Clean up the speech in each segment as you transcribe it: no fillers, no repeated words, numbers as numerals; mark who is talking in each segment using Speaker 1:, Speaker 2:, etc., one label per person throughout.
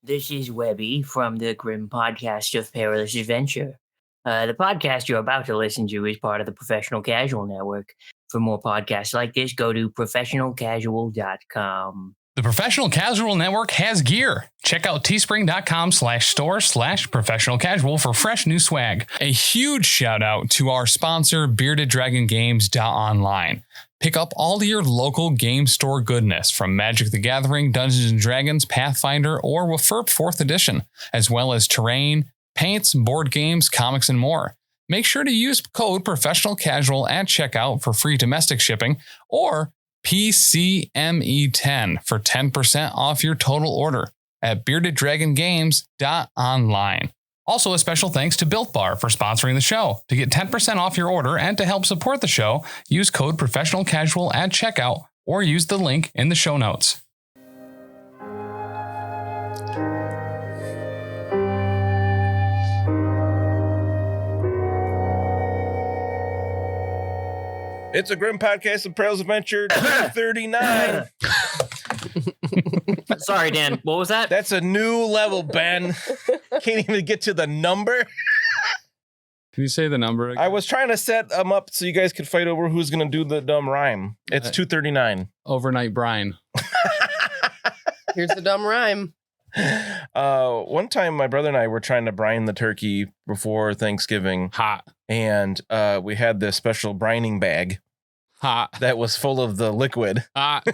Speaker 1: This is Webbie from the Grim Podcast of Perilous Adventure. The podcast you're about to listen to is part of the Professional Casual Network. For more podcasts like this, go to professionalcasual.com.
Speaker 2: The Professional Casual Network has gear. Check out teespring.com/store/professionalcasual for fresh new swag. A huge shout out to our sponsor, beardeddragongames.online. Pick up all your local game store goodness from Magic the Gathering, Dungeons & Dragons, Pathfinder, or WFRP 4th Edition, as well as terrain, paints, board games, comics, and more. Make sure to use code PROFessionalCasual at checkout for free domestic shipping, or PCME10 for 10% off your total order at beardeddragongames.online. Also, a special thanks to Built Bar for sponsoring the show. To get 10% off your order and to help support the show, use code PROFessionalCasual at checkout or use the link in the show notes.
Speaker 3: It's a Grim Podcast of Perilous Adventure 239.
Speaker 1: Sorry, Dan. What was that?
Speaker 3: That's a new level, Ben. Can't even get to the number.
Speaker 4: Can you say the number again?
Speaker 3: I was trying to set them up so you guys could fight over who's going to do the dumb rhyme. It's 239.
Speaker 4: Overnight Bryan.
Speaker 5: Here's the dumb rhyme.
Speaker 3: One time my brother and I were trying to brine the turkey before Thanksgiving.
Speaker 4: Hot.
Speaker 3: And we had this special brining bag.
Speaker 4: Hot.
Speaker 3: That was full of the liquid.
Speaker 4: Hot.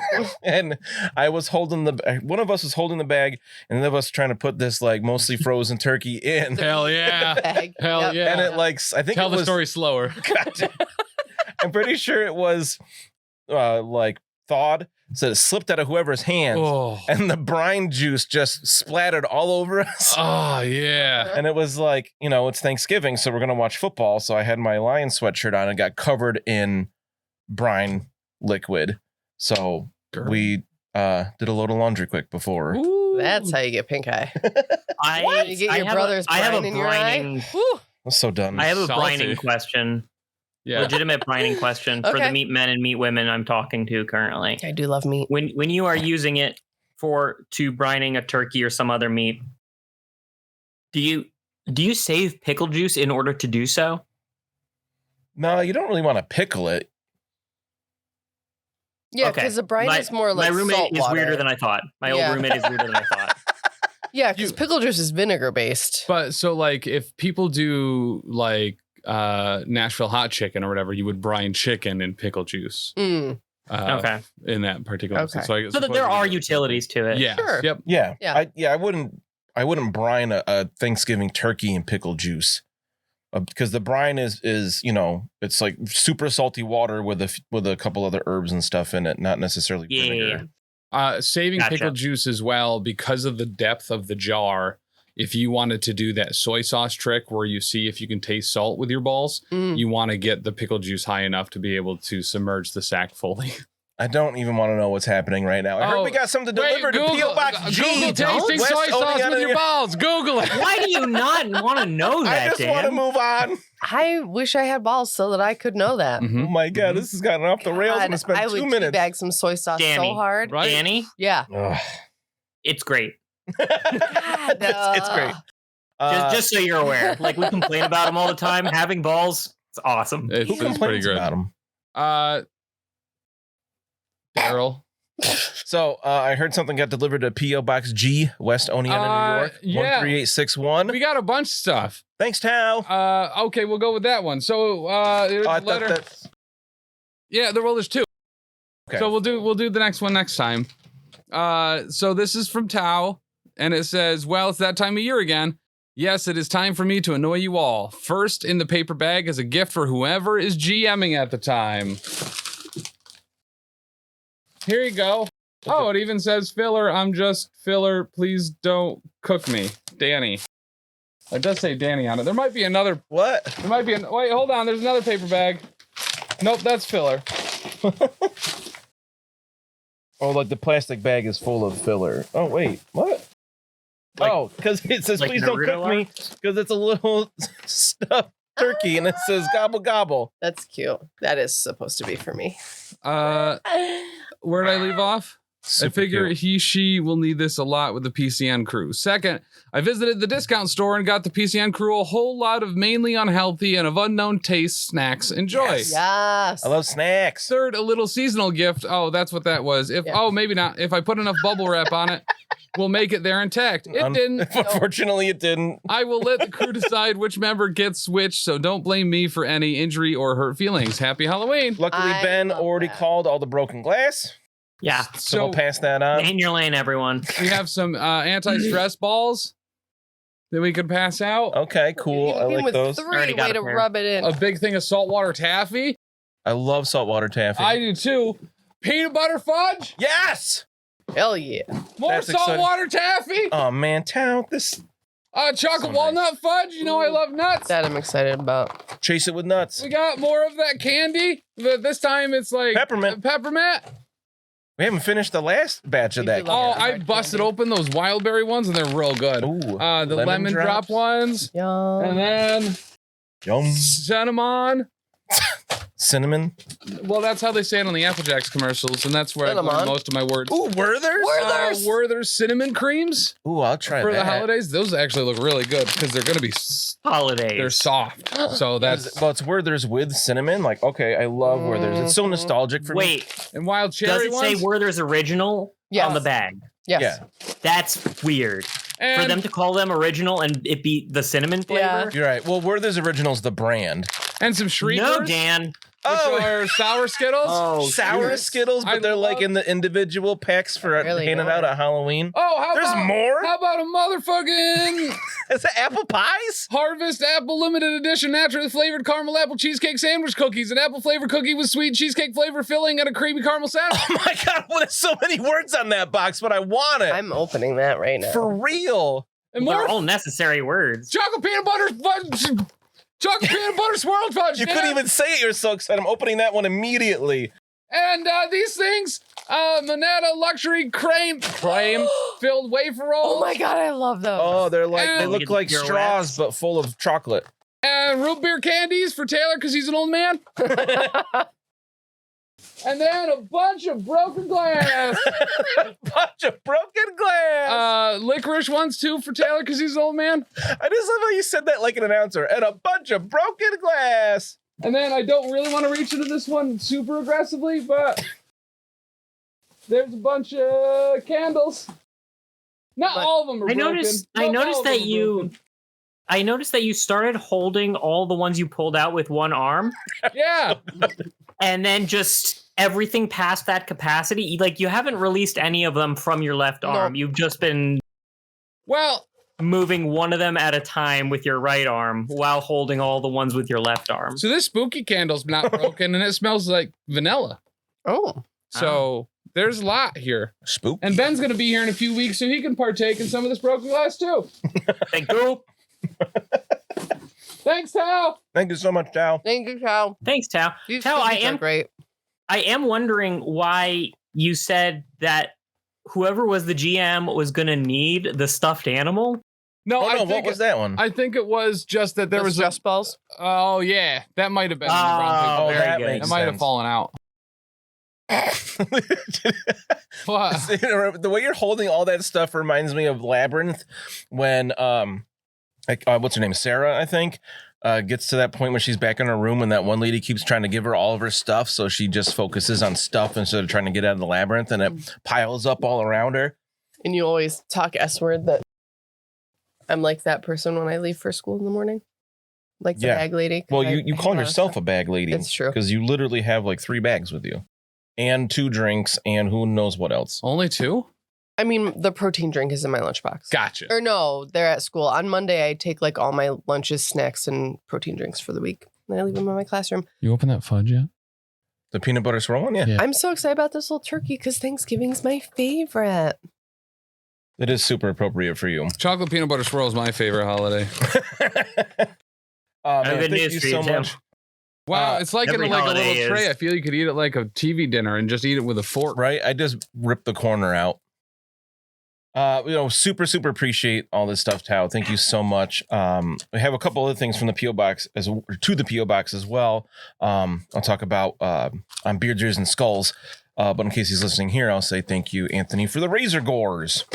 Speaker 3: And I was holding one of us was holding the bag, and the other of us trying to put this like mostly frozen turkey in.
Speaker 4: Hell yeah.
Speaker 5: Bag.
Speaker 4: Hell yeah.
Speaker 3: And it I think
Speaker 4: Tell
Speaker 3: it was,
Speaker 4: the story slower.
Speaker 3: God, I'm pretty sure it was like thawed, so it slipped out of whoever's hands, and the brine juice just splattered all over us.
Speaker 4: Oh yeah.
Speaker 3: And it was like, it's Thanksgiving, so we're gonna watch football. So I had my Lion sweatshirt on and got covered in brine liquid. So we did a load of laundry quick before.
Speaker 5: Ooh, that's how you get pink eye. You get your brother's brine in your eye.
Speaker 3: I'm so done.
Speaker 1: I have a
Speaker 4: Salty.
Speaker 1: brining question.
Speaker 4: Yeah.
Speaker 1: Legitimate brining question for the meat men and meat women I'm talking to currently.
Speaker 5: I do love meat.
Speaker 1: When you are using it to brining a turkey or some other meat, do you save pickle juice in order to do so?
Speaker 3: No, you don't really want to pickle it.
Speaker 5: Yeah, because the brine is more like
Speaker 1: my roommate
Speaker 5: salt
Speaker 1: is
Speaker 5: water.
Speaker 1: weirder than I thought. My old roommate is weirder than I thought.
Speaker 5: Yeah, because pickle juice is vinegar based.
Speaker 4: But so like if people do like Nashville hot chicken or whatever, you would brine chicken in pickle juice.
Speaker 1: Okay.
Speaker 4: In that particular instance. So
Speaker 1: there are utilities to it.
Speaker 4: Yeah.
Speaker 5: Sure.
Speaker 4: Yep.
Speaker 3: Yeah. I wouldn't brine a Thanksgiving turkey in pickle juice. Because the brine is it's like super salty water with a couple other herbs and stuff in it, not necessarily vinegar.
Speaker 4: Saving pickle juice as well, because of the depth of the jar. If you wanted to do that soy sauce trick where you see if you can taste salt with your balls, you want to get the pickle juice high enough to be able to submerge the sack fully.
Speaker 3: I don't even want to know what's happening right now. I heard we got something delivered to P.O. Box G.
Speaker 4: Google tasting soy sauce with your balls. Google it.
Speaker 1: Why do you not want to know that,
Speaker 3: I just want to move on.
Speaker 5: I wish I had balls so that I could know that.
Speaker 3: Oh my God, this has gotten off the rails. I'm going to spend 2 minutes.
Speaker 5: I would teabag some soy sauce so hard.
Speaker 4: Right?
Speaker 1: Danny?
Speaker 5: Yeah.
Speaker 1: It's great.
Speaker 3: It's great.
Speaker 1: Just so you're aware. Like, we complain about them all the time. Having balls, it's awesome.
Speaker 3: Who complains about them?
Speaker 4: Daryl.
Speaker 3: So I heard something got delivered to P.O. Box G, West Oneonta, New York, 13861.
Speaker 4: We got a bunch of stuff.
Speaker 3: Thanks, Tao.
Speaker 4: Okay, we'll go with that one. So there's a letter. Yeah, there's two. Okay. So we'll do the next one next time. So this is from Tao, and it says, "Well, it's that time of year again. Yes, it is time for me to annoy you all. First in the paper bag is a gift for whoever is GMing at the time. Here you go. Oh, it even says filler. I'm just filler. Please don't cook me. Danny." It does say Danny on it. There might be another.
Speaker 3: What?
Speaker 4: There might be wait, hold on. There's another paper bag. Nope, that's filler.
Speaker 3: Oh, like the plastic bag is full of filler. Oh, wait. What? Because it says, please don't cook me. Because it's a little stuffed turkey and it says gobble gobble.
Speaker 5: That's cute. That is supposed to be for me.
Speaker 4: Where did I leave off? I figure she will need this a lot with the PCN crew. Second, I visited the discount store and got the PCN crew a whole lot of mainly unhealthy and of unknown taste snacks. Enjoy.
Speaker 5: Yes.
Speaker 3: I love snacks.
Speaker 4: Third, a little seasonal gift. Oh, that's what that was. Maybe not. If I put enough bubble wrap on it, we'll make it there intact. It didn't.
Speaker 3: Unfortunately, it didn't.
Speaker 4: I will let the crew decide which member gets which, so don't blame me for any injury or hurt feelings. Happy Halloween.
Speaker 3: Luckily, Ben already called all the broken glass.
Speaker 1: Yeah.
Speaker 3: So we'll pass that on.
Speaker 1: In your lane, everyone.
Speaker 4: We have some anti-stress balls that we can pass out.
Speaker 3: Okay, cool. I like those.
Speaker 5: 3, way to rub it in.
Speaker 4: A big thing of saltwater taffy.
Speaker 3: I love saltwater taffy.
Speaker 4: I do too. Peanut butter fudge.
Speaker 3: Yes.
Speaker 5: Hell yeah.
Speaker 4: More saltwater taffy.
Speaker 3: Oh man, Tao, this.
Speaker 4: Chocolate walnut fudge. You know I love nuts.
Speaker 5: That I'm excited about.
Speaker 3: Chase it with nuts.
Speaker 4: We got more of that candy, but this time it's like
Speaker 3: peppermint. We haven't finished the last batch of that.
Speaker 4: Oh, I busted open those wildberry ones and they're real good.
Speaker 3: Ooh,
Speaker 4: the lemon drop ones.
Speaker 5: Yum.
Speaker 4: And then cinnamon. Well, that's how they say it on the Apple Jacks commercials, and that's where I learned most of my words.
Speaker 3: Ooh, Werther's?
Speaker 4: Werther's cinnamon creams.
Speaker 3: Ooh, I'll try
Speaker 4: for
Speaker 3: that.
Speaker 4: the holidays. Those actually look really good because they're going to be
Speaker 1: holidays.
Speaker 4: They're soft, so that's.
Speaker 3: Well, it's Werther's with cinnamon. Like, okay, I love Werther's. It's so nostalgic for me.
Speaker 1: Wait,
Speaker 4: and wild cherry
Speaker 1: does it say Werther's original on the bag?
Speaker 5: Yes.
Speaker 3: Yeah.
Speaker 1: That's weird.
Speaker 4: And
Speaker 1: for them to call them original and it be the cinnamon flavor.
Speaker 5: Yeah.
Speaker 3: You're right. Well, Werther's original's the brand.
Speaker 4: And some Shriekers.
Speaker 1: No, Dan.
Speaker 4: Which are sour Skittles.
Speaker 1: Oh,
Speaker 3: sour Skittles, but they're like in the individual packs for handing out at Halloween.
Speaker 4: Oh,
Speaker 3: there's more?
Speaker 4: How about a motherfucking
Speaker 3: is it apple pies?
Speaker 4: Harvest Apple Limited Edition naturally flavored caramel apple cheesecake sandwich cookies. An apple flavored cookie with sweet cheesecake flavor filling and a creamy caramel sandwich.
Speaker 3: Oh my god, there's so many words on that box, but I want it.
Speaker 5: I'm opening that right now.
Speaker 3: For real.
Speaker 4: And
Speaker 1: they're all necessary words.
Speaker 4: Chocolate peanut butter fudge. Chocolate peanut butter swirled fudge.
Speaker 3: You couldn't even say it. You're so excited. I'm opening that one immediately.
Speaker 4: And these things, Moneta luxury creme filled wafer rolls.
Speaker 5: Oh my god, I love those.
Speaker 3: Oh, they're like they look like straws, but full of chocolate.
Speaker 4: And root beer candies for Taylor because he's an old man. And then a bunch of broken glass. Licorice ones too for Taylor because he's an old man.
Speaker 3: I just love how you said that like an announcer. And a bunch of broken glass.
Speaker 4: And then I don't really want to reach into this one super aggressively, but there's a bunch of candles. Not all of them are broken.
Speaker 1: I noticed that you started holding all the ones you pulled out with one arm.
Speaker 4: Yeah.
Speaker 1: And then just everything past that capacity, like you haven't released any of them from your left arm. You've just been moving one of them at a time with your right arm while holding all the ones with your left arm.
Speaker 4: So this spooky candle's not broken and it smells like vanilla.
Speaker 5: Oh.
Speaker 4: So there's a lot here.
Speaker 3: Spook.
Speaker 4: And Ben's going to be here in a few weeks so he can partake in some of this broken glass too.
Speaker 1: Thank you.
Speaker 4: Thanks, Tao.
Speaker 3: Thank you so much, Tao.
Speaker 5: Thank you, Tao.
Speaker 1: Thanks, Tao.
Speaker 5: Tao, great.
Speaker 1: I am wondering why you said that whoever was the GM was going to need the stuffed animal.
Speaker 4: No,
Speaker 3: what was that one?
Speaker 4: I think it was just that there was
Speaker 5: stress balls.
Speaker 4: Oh yeah, that might have been. That might have fallen out.
Speaker 3: What? The way you're holding all that stuff reminds me of Labyrinth when what's her name, Sarah, I think, gets to that point where she's back in her room and that one lady keeps trying to give her all of her stuff, so she just focuses on stuff instead of trying to get out of the labyrinth, and it piles up all around her.
Speaker 5: And you always talk S-word that I'm like that person when I leave for school in the morning. Like the bag lady.
Speaker 3: Well, you call yourself a bag lady.
Speaker 5: It's true.
Speaker 3: Because you literally have like 3 bags with you. And 2 drinks and who knows what else.
Speaker 4: Only 2?
Speaker 5: I mean, the protein drink is in my lunchbox.
Speaker 4: Gotcha.
Speaker 5: Or no, they're at school. On Monday, I take like all my lunches, snacks, and protein drinks for the week. And I leave them in my classroom.
Speaker 2: You open that fudge yet?
Speaker 3: The peanut butter swirl one? Yeah.
Speaker 5: I'm so excited about this little turkey because Thanksgiving's my favorite.
Speaker 3: It is super appropriate for you.
Speaker 4: Chocolate peanut butter swirl is my favorite holiday.
Speaker 3: Thank you so much.
Speaker 4: Wow, it's like in like a little tray. I feel you could eat it like a TV dinner and just eat it with a fork.
Speaker 3: Right? I just ripped the corner out. Super appreciate all this stuff, Tao. Thank you so much. We have a couple other things from the PO box to the PO box as well. I'll talk about on Beards, Ears, and Skulls. But in case he's listening here, I'll say thank you, Anthony, for the razor gores.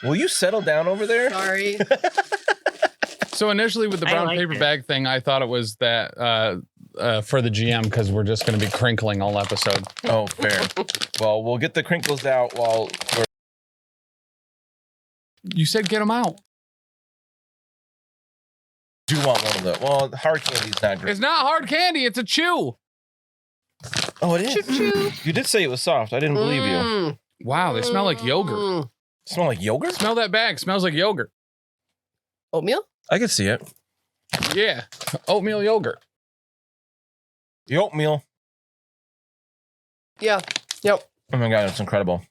Speaker 3: Will you settle down over there?
Speaker 5: Sorry.
Speaker 4: So initially with the brown paper bag thing, I thought it was that for the GM because we're just going to be crinkling all episode.
Speaker 3: Oh, fair. Well, we'll get the crinkles out while we're...
Speaker 4: You said get them out.
Speaker 3: Do you want one of the... Well, hard candy's not great.
Speaker 4: It's not hard candy. It's a chew.
Speaker 3: Oh, it is?
Speaker 5: Choo-choo.
Speaker 3: You did say it was soft. I didn't believe you.
Speaker 4: Wow, they smell like yogurt.
Speaker 3: Smell like yogurt?
Speaker 4: Smell that bag. Smells like yogurt.
Speaker 5: Oatmeal?
Speaker 3: I can see it.
Speaker 4: Yeah, oatmeal yogurt.
Speaker 3: The oatmeal.
Speaker 5: Yeah. Yep.
Speaker 3: Oh my God, it's incredible.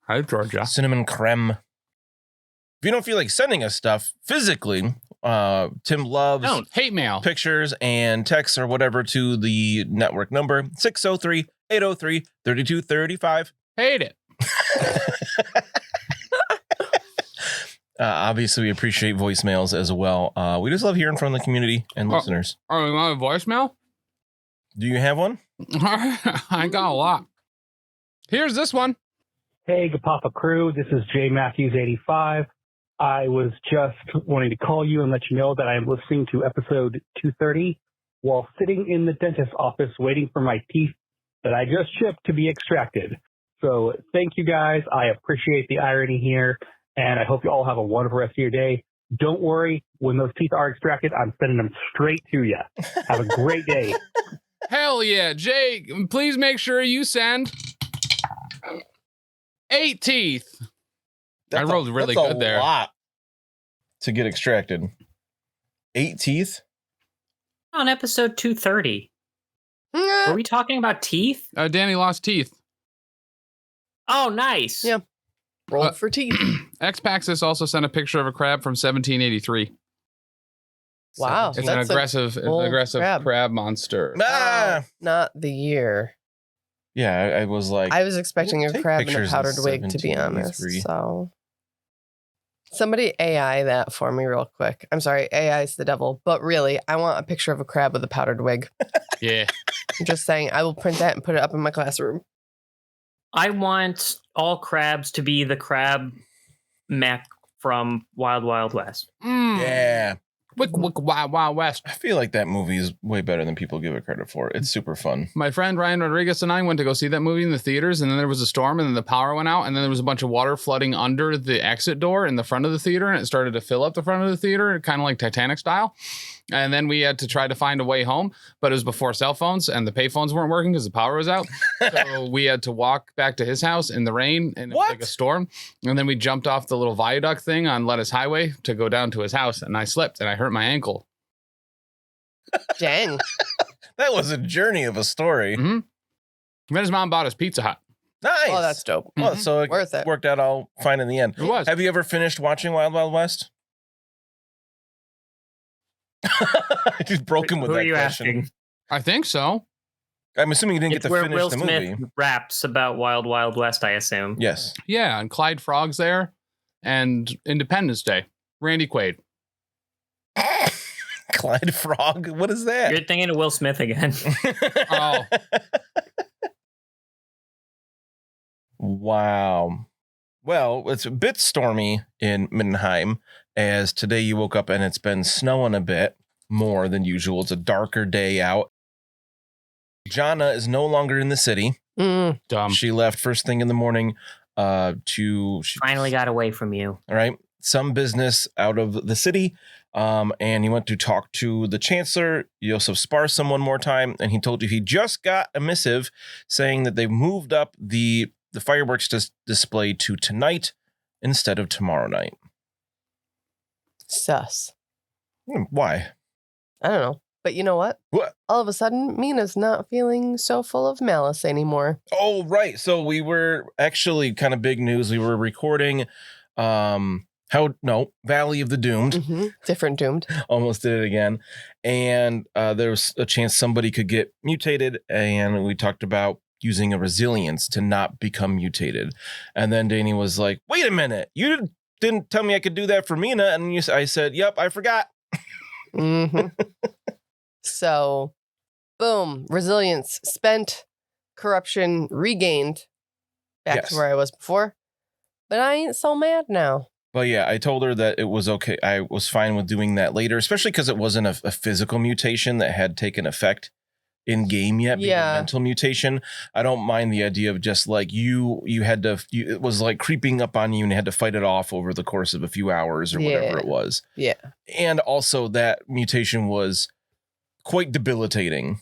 Speaker 4: Hi, Georgia.
Speaker 3: Cinnamon creme. If you don't feel like sending us stuff physically, Tim loves
Speaker 4: hate mail,
Speaker 3: pictures and texts or whatever to the network number 603-803-3235.
Speaker 4: Hate it.
Speaker 3: Obviously, we appreciate voicemails as well. We just love hearing from the community and listeners.
Speaker 4: Oh, you want a voicemail?
Speaker 3: Do you have one?
Speaker 4: I got a lot. Here's this one.
Speaker 6: Hey, Gapapa crew. This is Jay Matthews 85. I was just wanting to call you and let you know that I am listening to episode 230 while sitting in the dentist's office waiting for my teeth that I just shipped to be extracted. So thank you guys. I appreciate the irony here, and I hope you all have a wonderful rest of your day. Don't worry. When those teeth are extracted, I'm sending them straight to you. Have a great day.
Speaker 4: Hell yeah. Jay, please make sure you send 8 teeth. I rolled really good there.
Speaker 3: That's a lot to get extracted. 8 teeth?
Speaker 1: On episode 230. Were we talking about teeth?
Speaker 4: Danny lost teeth.
Speaker 1: Oh, nice.
Speaker 5: Yeah. Rolled for teeth.
Speaker 4: X-Paxis also sent a picture of a crab from 1783.
Speaker 5: Wow.
Speaker 4: It's an aggressive crab monster.
Speaker 5: Not the year.
Speaker 3: Yeah, I was like...
Speaker 5: I was expecting a crab in a powdered wig, to be honest. So... Somebody AI that for me real quick. I'm sorry, AI is the devil. But really, I want a picture of a crab with a powdered wig.
Speaker 4: Yeah.
Speaker 5: I'm just saying, I will print that and put it up in my classroom.
Speaker 1: I want all crabs to be the crab mech from Wild Wild West.
Speaker 3: Yeah.
Speaker 4: Wild West.
Speaker 3: I feel like that movie is way better than people give it credit for. It's super fun.
Speaker 4: My friend Ryan Rodriguez and I went to go see that movie in the theaters, and then there was a storm, and then the power went out, and then there was a bunch of water flooding under the exit door in the front of the theater, and it started to fill up the front of the theater, kind of like Titanic style. And then we had to try to find a way home, but it was before cell phones, and the payphones weren't working because the power was out. So we had to walk back to his house in the rain, and it was like a storm. And then we jumped off the little viaduct thing on Lettuce Highway to go down to his house, and I slipped, and I hurt my ankle.
Speaker 5: Dang.
Speaker 3: That was a journey of a story.
Speaker 4: Mm-hmm. Then his mom bought us Pizza Hut.
Speaker 3: Nice.
Speaker 5: Oh, that's dope.
Speaker 3: Well, so it
Speaker 5: Worth it.
Speaker 3: worked out all fine in the end.
Speaker 4: It was.
Speaker 3: Have you ever finished watching Wild Wild West? I just broken with
Speaker 1: Who
Speaker 3: that
Speaker 1: are you
Speaker 3: question.
Speaker 1: asking?
Speaker 4: I think so.
Speaker 3: I'm assuming you didn't
Speaker 1: It's
Speaker 3: get to
Speaker 1: where
Speaker 3: finish
Speaker 1: Will
Speaker 3: the
Speaker 1: Smith
Speaker 3: movie.
Speaker 1: raps about Wild Wild West, I assume.
Speaker 3: Yes.
Speaker 4: Yeah, and Clyde Frogg's there, and Independence Day. Randy Quaid.
Speaker 3: Clyde Frog? What is that?
Speaker 1: You're thinking of Will Smith again.
Speaker 4: Oh.
Speaker 3: Wow. Well, it's a bit stormy in Mindenheim, as today you woke up and it's been snowing a bit more than usual. It's a darker day out. Jana is no longer in the city.
Speaker 4: Dumb.
Speaker 3: She left first thing in the morning she
Speaker 1: Finally got away from you.
Speaker 3: All right. Some business out of the city. And he went to talk to the Chancellor, Josef Sparsom, one more time. And he told you he just got a missive saying that they moved up the fireworks display to tonight instead of tomorrow night.
Speaker 5: Sus.
Speaker 3: Why?
Speaker 5: I don't know. But you know what?
Speaker 3: What?
Speaker 5: All of a sudden, Mina's not feeling so full of malice anymore.
Speaker 3: Oh, right. So we were actually kind of big news. We were recording Valley of the Doomed.
Speaker 5: Mm-hmm. Different Doomed.
Speaker 3: Almost did it again. And there was a chance somebody could get mutated. And we talked about using a resilience to not become mutated. And then Danny was like, wait a minute. You didn't tell me I could do that for Mina. And I said, yep, I forgot.
Speaker 5: Mm-hmm. So Boom. Resilience spent, corruption regained. Back to where I was before. But I ain't so mad now.
Speaker 3: But yeah, I told her that it was okay. I was fine with doing that later, especially because it wasn't a physical mutation that had taken effect in game yet. Being a mental mutation. I don't mind the idea of just like you had to, it was like creeping up on you and you had to fight it off over the course of a few hours or whatever it was.
Speaker 5: Yeah.
Speaker 3: And also that mutation was quite debilitating.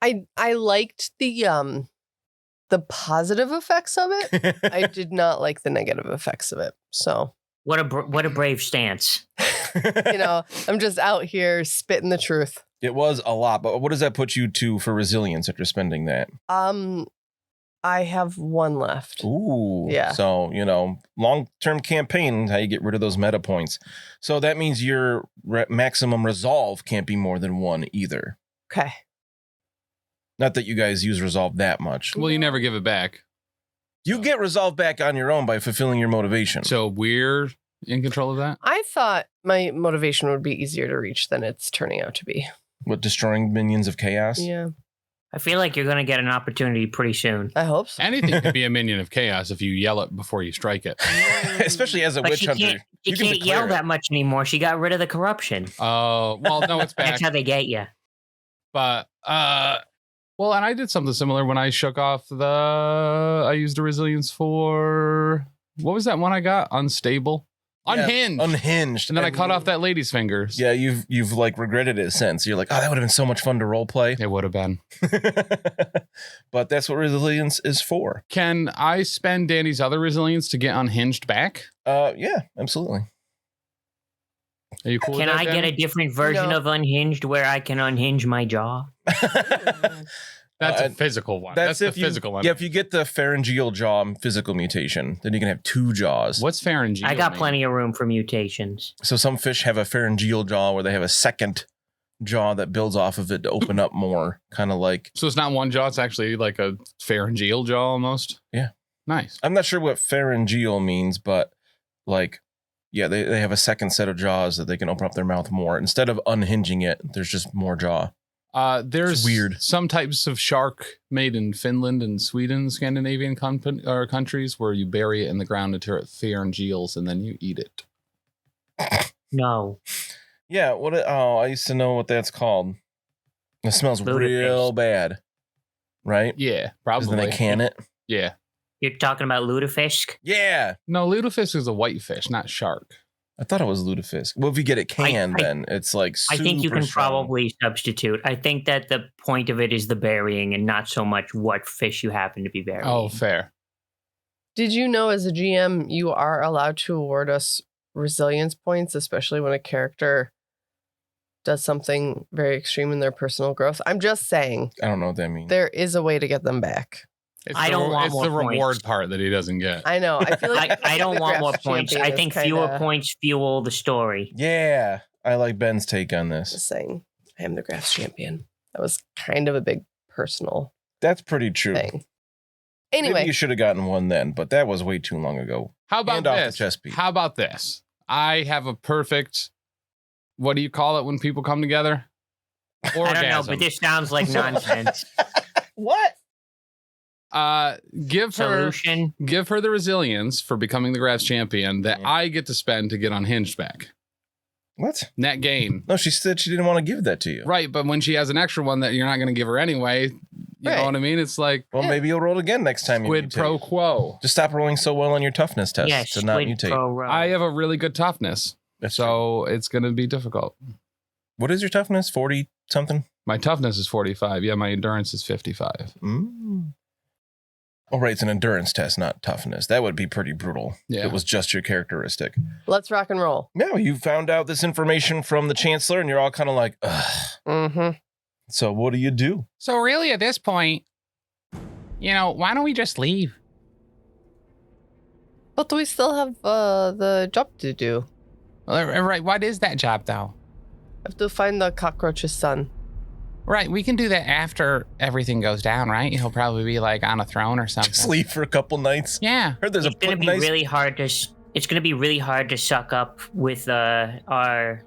Speaker 5: I liked the positive effects of it. I did not like the negative effects of it. So
Speaker 1: what a brave stance.
Speaker 5: I'm just out here spitting the truth.
Speaker 3: It was a lot, but what does that put you to for resilience after spending that?
Speaker 5: I have 1 left.
Speaker 3: Ooh.
Speaker 5: Yeah.
Speaker 3: So, long-term campaign, how you get rid of those meta points. So that means your maximum resolve can't be more than 1 either.
Speaker 5: Okay.
Speaker 3: Not that you guys use resolve that much.
Speaker 4: Well, you never give it back.
Speaker 3: You get resolve back on your own by fulfilling your motivation.
Speaker 4: So we're in control of that?
Speaker 5: I thought my motivation would be easier to reach than it's turning out to be.
Speaker 3: What, destroying minions of chaos?
Speaker 5: Yeah.
Speaker 1: I feel like you're going to get an opportunity pretty soon.
Speaker 5: I hope so.
Speaker 4: Anything could be a minion of chaos if you yell it before you strike it.
Speaker 3: Especially as a witch hunter.
Speaker 1: She can't yell that much anymore. She got rid of the corruption.
Speaker 4: Oh, well, no, it's back.
Speaker 1: That's how they get you.
Speaker 4: But, well, and I did something similar when I shook off I used a resilience for, what was that one I got? Unstable? Unhinged.
Speaker 3: Unhinged.
Speaker 4: And then I cut off that lady's fingers.
Speaker 3: Yeah, you've like regretted it since. You're like, oh, that would have been so much fun to role play.
Speaker 4: It would have been.
Speaker 3: But that's what resilience is for.
Speaker 4: Can I spend Danny's other resilience to get unhinged back?
Speaker 3: Yeah, absolutely.
Speaker 4: Are you cool
Speaker 1: Can
Speaker 4: with that,
Speaker 1: I
Speaker 4: Danny?
Speaker 1: get a different version of unhinged where I can unhinge my jaw?
Speaker 4: That's a physical one. That's the physical one.
Speaker 3: Yeah, if you get the pharyngeal jaw physical mutation, then you can have 2 jaws.
Speaker 4: What's pharyngeal?
Speaker 1: I got plenty of room for mutations.
Speaker 3: So some fish have a pharyngeal jaw where they have a second jaw that builds off of it to open up more, kind of like.
Speaker 4: So it's not one jaw; it's actually like a pharyngeal jaw almost.
Speaker 3: Yeah,
Speaker 4: nice.
Speaker 3: I'm not sure what pharyngeal means, but like, yeah, they have a second set of jaws that they can open up their mouth more instead of unhinging it. There's just more jaw.
Speaker 4: There's
Speaker 3: weird.
Speaker 4: Some types of shark made in Finland and Sweden, Scandinavian countries, where you bury it in the ground until it pharyngeals and then you eat it.
Speaker 1: No.
Speaker 3: Yeah, I used to know what that's called. It smells real bad, right?
Speaker 4: Yeah, probably.
Speaker 3: Then they can it.
Speaker 4: Yeah.
Speaker 1: You're talking about lutefisk?
Speaker 3: Yeah.
Speaker 4: No, lutefisk is a white fish, not shark.
Speaker 3: I thought it was lutefisk. Well, if you get it canned, then it's like super
Speaker 1: I think you can
Speaker 3: strong.
Speaker 1: probably substitute. I think that the point of it is the burying and not so much what fish you happen to be burying.
Speaker 4: Oh, fair.
Speaker 5: Did you know as a GM, you are allowed to award us resilience points, especially when a character does something very extreme in their personal growth? I'm just saying.
Speaker 3: I don't know what that means.
Speaker 5: There is a way to get them back.
Speaker 1: I don't want more points.
Speaker 4: It's the reward part that he doesn't get.
Speaker 5: I know. I feel like
Speaker 1: I don't want more points. I think fewer points fuel the story.
Speaker 3: Yeah. I like Ben's take on this.
Speaker 5: Just saying, I am the Graphs champion. That was kind of a big personal
Speaker 3: That's pretty true.
Speaker 5: thing. Anyway.
Speaker 3: Maybe you should have gotten one then, but that was way too long ago.
Speaker 4: How about this? How about this? I have a perfect, what do you call it when people come together? Orgasm.
Speaker 1: I don't know, but this sounds like nonsense.
Speaker 3: What?
Speaker 4: Give her the resilience for becoming the Graphs champion that I get to spend to get unhinged back.
Speaker 3: What?
Speaker 4: Net gain.
Speaker 3: No, she said she didn't want to give that to you.
Speaker 4: Right, but when she has an extra one that you're not going to give her anyway, you know what I mean? It's like,
Speaker 3: well, maybe you'll roll again next time.
Speaker 4: Quid pro quo.
Speaker 3: Just stop rolling so well on your toughness test to not mutate.
Speaker 4: I have a really good toughness, so it's going to be difficult.
Speaker 3: What is your toughness? 40 something?
Speaker 4: My toughness is 45. Yeah, my endurance is 55.
Speaker 3: Oh, right. It's an endurance test, not toughness. That would be pretty brutal.
Speaker 4: Yeah.
Speaker 3: If it was just your characteristic.
Speaker 5: Let's rock and roll.
Speaker 3: No, you found out this information from the Chancellor and you're all kind of like, ugh.
Speaker 5: Mm-hmm.
Speaker 3: So what do you do?
Speaker 7: So really at this point, why don't we just leave?
Speaker 5: But we still have the job to do.
Speaker 7: Well, right. What is that job, though?
Speaker 5: I have to find the cockroach's son.
Speaker 7: Right, we can do that after everything goes down, right? He'll probably be like on a throne or something.
Speaker 3: Just leave for a couple nights.
Speaker 7: Yeah.
Speaker 3: Heard there's
Speaker 1: it's going to be really hard to. It's going to be really hard to suck up with our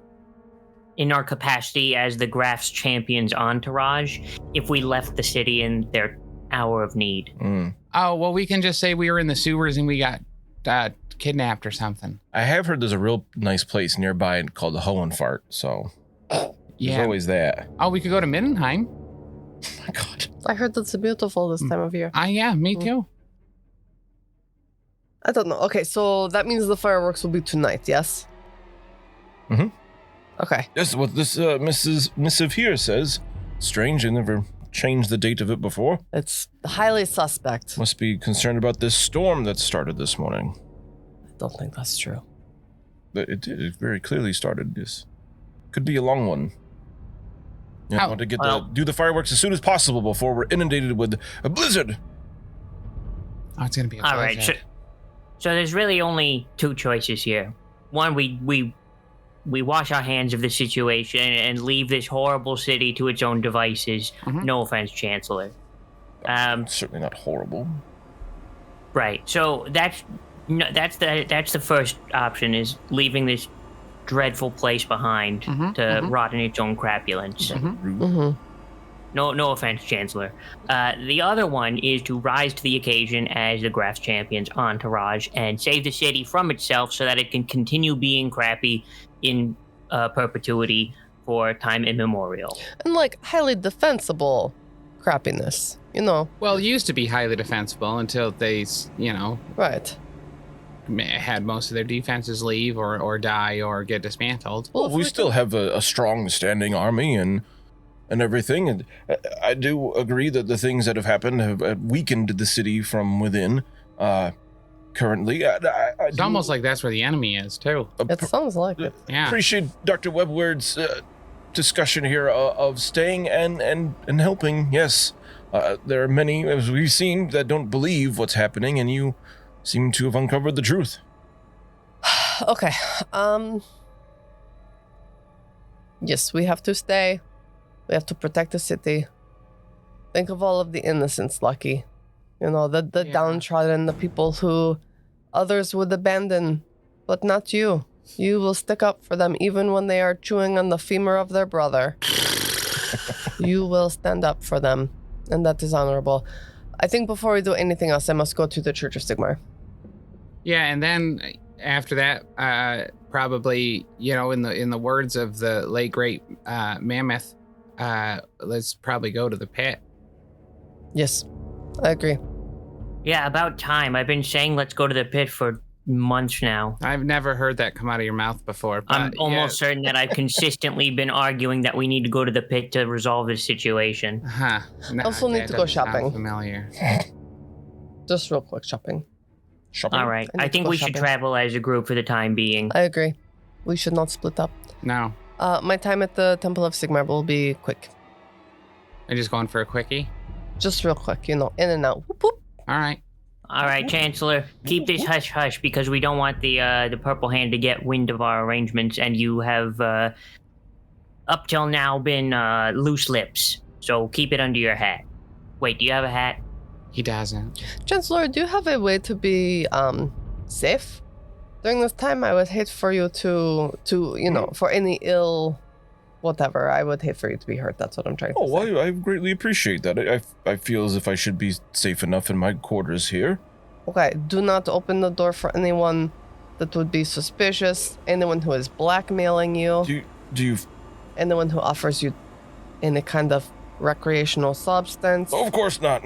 Speaker 1: in our capacity as the Graph's Champions entourage if we left the city in their hour of need.
Speaker 7: Oh, well, we can just say we were in the sewers and we got kidnapped or something.
Speaker 3: I have heard there's a real nice place nearby called the Hohenfart, so there's always that.
Speaker 7: Oh, we could go to Middenheim.
Speaker 3: Oh my God.
Speaker 5: I heard that's beautiful this time of year.
Speaker 7: Yeah, me too.
Speaker 5: I don't know. Okay, so that means the fireworks will be tonight, yes?
Speaker 3: Mm-hmm.
Speaker 5: Okay.
Speaker 3: Yes, what this missive here says. Strange, I never changed the date of it before.
Speaker 5: It's highly suspect.
Speaker 3: Must be concerned about this storm that started this morning.
Speaker 5: I don't think that's true.
Speaker 3: But it did. It very clearly started. This could be a long one. Yeah, I want to get do the fireworks as soon as possible before we're inundated with a blizzard.
Speaker 7: Oh, it's gonna be a
Speaker 1: all right. So there's really only two choices here. One, we wash our hands of the situation and leave this horrible city to its own devices. Mm-hmm. No offense, Chancellor.
Speaker 3: Certainly not horrible.
Speaker 1: Right. So that's the first option, is leaving this dreadful place behind to rot in its own crapulence. No offense, Chancellor. The other one is to rise to the occasion as the Graph's Champions entourage and save the city from itself so that it can continue being crappy in perpetuity for time immemorial.
Speaker 5: And highly defensible crappiness,
Speaker 7: Well, it used to be highly defensible until they,
Speaker 5: Right.
Speaker 7: had most of their defenses leave or die or get dismantled.
Speaker 3: Well, we still have a strong standing army and everything, and I do agree that the things that have happened have weakened the city from within. Currently,
Speaker 7: it's almost like that's where the enemy is too.
Speaker 5: It sounds like it.
Speaker 7: Yeah.
Speaker 3: Appreciate Dr. Webward's discussion here of staying and helping. Yes, there are many, as we've seen, that don't believe what's happening, and you seem to have uncovered the truth.
Speaker 5: Okay. Yes, we have to stay. We have to protect the city. Think of all of the innocents, Lucky. The downtrodden, the people who others would abandon, but not you. You will stick up for them even when they are chewing on the femur of their brother. You will stand up for them, and that is honorable. I think before we do anything else, I must go to the Church of Sigmar.
Speaker 7: Yeah, and then after that, probably, in the words of the late great Mammoth, let's probably go to the pit.
Speaker 5: Yes, I agree.
Speaker 1: Yeah, about time. I've been saying let's go to the pit for months now.
Speaker 7: I've never heard that come out of your mouth before. But
Speaker 1: I'm almost certain that I've consistently been arguing that we need to go to the pit to resolve this situation.
Speaker 7: Huh.
Speaker 5: I also need to go shopping.
Speaker 7: Familiar.
Speaker 5: Just real quick shopping.
Speaker 1: All right. I think we should travel as a group for the time being.
Speaker 5: I agree. We should not split up.
Speaker 7: No.
Speaker 5: My time at the Temple of Sigmar will be quick.
Speaker 7: Are you just going for a quickie?
Speaker 5: Just real quick, in and out. Whoop, whoop.
Speaker 7: All right.
Speaker 1: All right, Chancellor, keep this hush-hush because we don't want the Purple Hand to get wind of our arrangements, and you have, up till now, been loose lips, so keep it under your hat. Wait, do you have a hat?
Speaker 7: He doesn't.
Speaker 5: Chancellor, do you have a way to be, safe? During this time, I would hate for you to for any ill... whatever, I would hate for you to be hurt. That's what I'm trying to say.
Speaker 3: Well, I greatly appreciate that. I feel as if I should be safe enough in my quarters here.
Speaker 5: Okay, do not open the door for anyone that would be suspicious, anyone who is blackmailing you.
Speaker 3: Do you...
Speaker 5: Anyone who offers you any kind of recreational substance.
Speaker 3: Oh, of course not.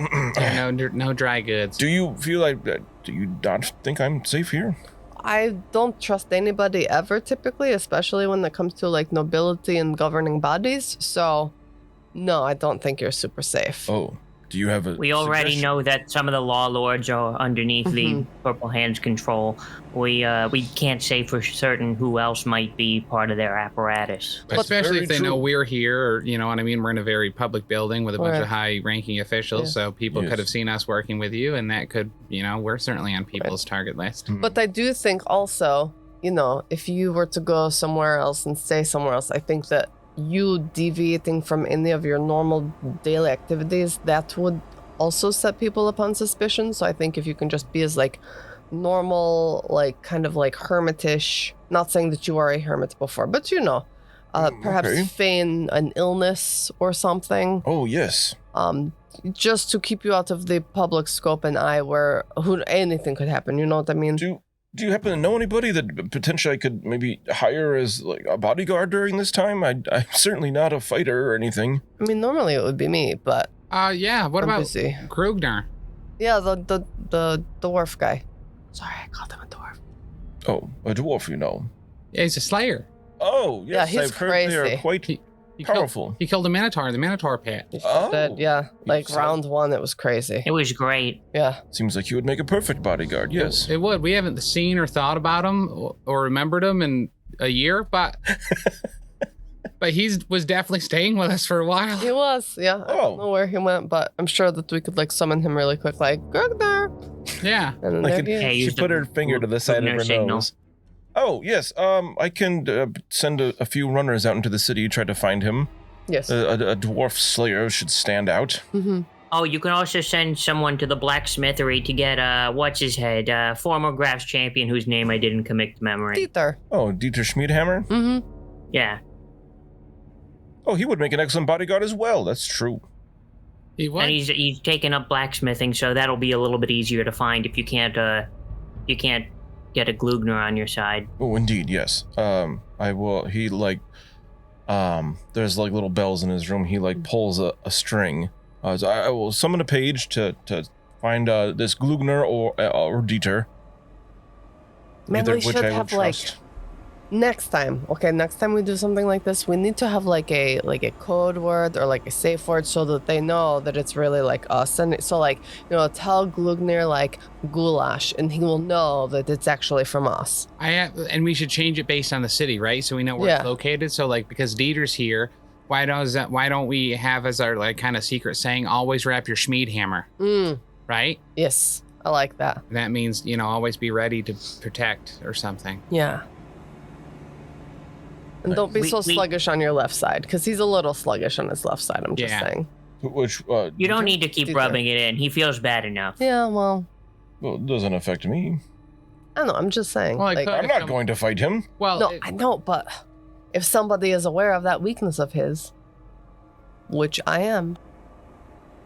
Speaker 7: No dry goods.
Speaker 3: Do you feel like... do you not think I'm safe here?
Speaker 5: I don't trust anybody ever, typically, especially when it comes to nobility and governing bodies. So, no, I don't think you're super safe.
Speaker 3: Oh, do you have a
Speaker 1: We already
Speaker 3: suggestion?
Speaker 1: know that some of the law lords are underneath the Purple Hand's control. We can't say for certain who else might be part of their apparatus.
Speaker 7: Especially if they know we're here, or, you know what I mean? We're in a very public building with a bunch of high-ranking officials, so people could have seen us working with you, and that could, we're certainly on people's target list.
Speaker 5: But I do think also, if you were to go somewhere else and stay somewhere else, I think that you deviating from any of your normal daily activities, that would also set people upon suspicion. So I think if you can just be as normal, kind of hermitish, not saying that you are a hermit before, but perhaps feign an illness or something.
Speaker 3: Oh, yes.
Speaker 5: Just to keep you out of the public scope and eye where anything could happen. You know what I mean?
Speaker 3: Do you happen to know anybody that potentially I could maybe hire as like a bodyguard during this time? I'm certainly not a fighter or anything.
Speaker 5: I mean, normally it would be me, but
Speaker 7: yeah. What about Krugner?
Speaker 5: Yeah, the dwarf guy. Sorry, I called him a dwarf.
Speaker 3: Oh, a dwarf, you know.
Speaker 7: Yeah, he's a slayer.
Speaker 3: Oh, yes,
Speaker 5: yeah, he's
Speaker 3: I've heard they are quite powerful.
Speaker 7: He killed a minotaur, the minotaur pit.
Speaker 5: Yeah, like round one, it was crazy.
Speaker 1: It was great.
Speaker 5: Yeah.
Speaker 3: Seems like you would make a perfect bodyguard, yes.
Speaker 7: It would. We haven't seen or thought about him or remembered him in a year, but but he was definitely staying with us for a while.
Speaker 5: He was, yeah. I don't know where he went, but I'm sure that we could like summon him really quick, like, Grugnar.
Speaker 7: Yeah.
Speaker 5: And then
Speaker 3: she put her finger to the side of her nose. Oh, yes. I can send a few runners out into the city, try to find him.
Speaker 5: Yes.
Speaker 3: A dwarf slayer should stand out.
Speaker 5: Mm-hmm.
Speaker 1: Oh, you can also send someone to the blacksmithery to get, what's-his-head, former Grafs champion whose name I didn't commit to memory.
Speaker 5: Dieter.
Speaker 3: Oh, Dieter Schmiedhammer?
Speaker 5: Mm-hmm.
Speaker 1: Yeah.
Speaker 3: Oh, he would make an excellent bodyguard as well. That's true.
Speaker 7: He would.
Speaker 1: And he's taken up blacksmithing, so that'll be a little bit easier to find if you can't get a Glugner on your side.
Speaker 3: Oh, indeed, yes. I will. He there's like little bells in his room. He like pulls a string. So I will summon a page to find this Glugner or Dieter.
Speaker 5: Man, we should have like next time we do something like this, we need to have like a code word or like a safe word so that they know that it's really like us. And so like, tell Glugner like goulash and he will know that it's actually from us.
Speaker 7: And we should change it based on the city, right? So we know where it's located. So like, because Dieter's here, why don't we have as our like kind of secret saying, always wrap your Schmied hammer, right?
Speaker 5: Yes, I like that.
Speaker 7: That means, always be ready to protect or something.
Speaker 5: Yeah. And don't be so sluggish on your left side, because he's a little sluggish on his left side, I'm just saying.
Speaker 3: Which,
Speaker 1: you don't need to keep rubbing it in. He feels bad enough.
Speaker 5: Yeah, well,
Speaker 3: it doesn't affect me.
Speaker 5: I don't know, I'm just saying.
Speaker 3: Well, I'm not going to fight him.
Speaker 7: Well,
Speaker 5: no, I know, but if somebody is aware of that weakness of his, which I am,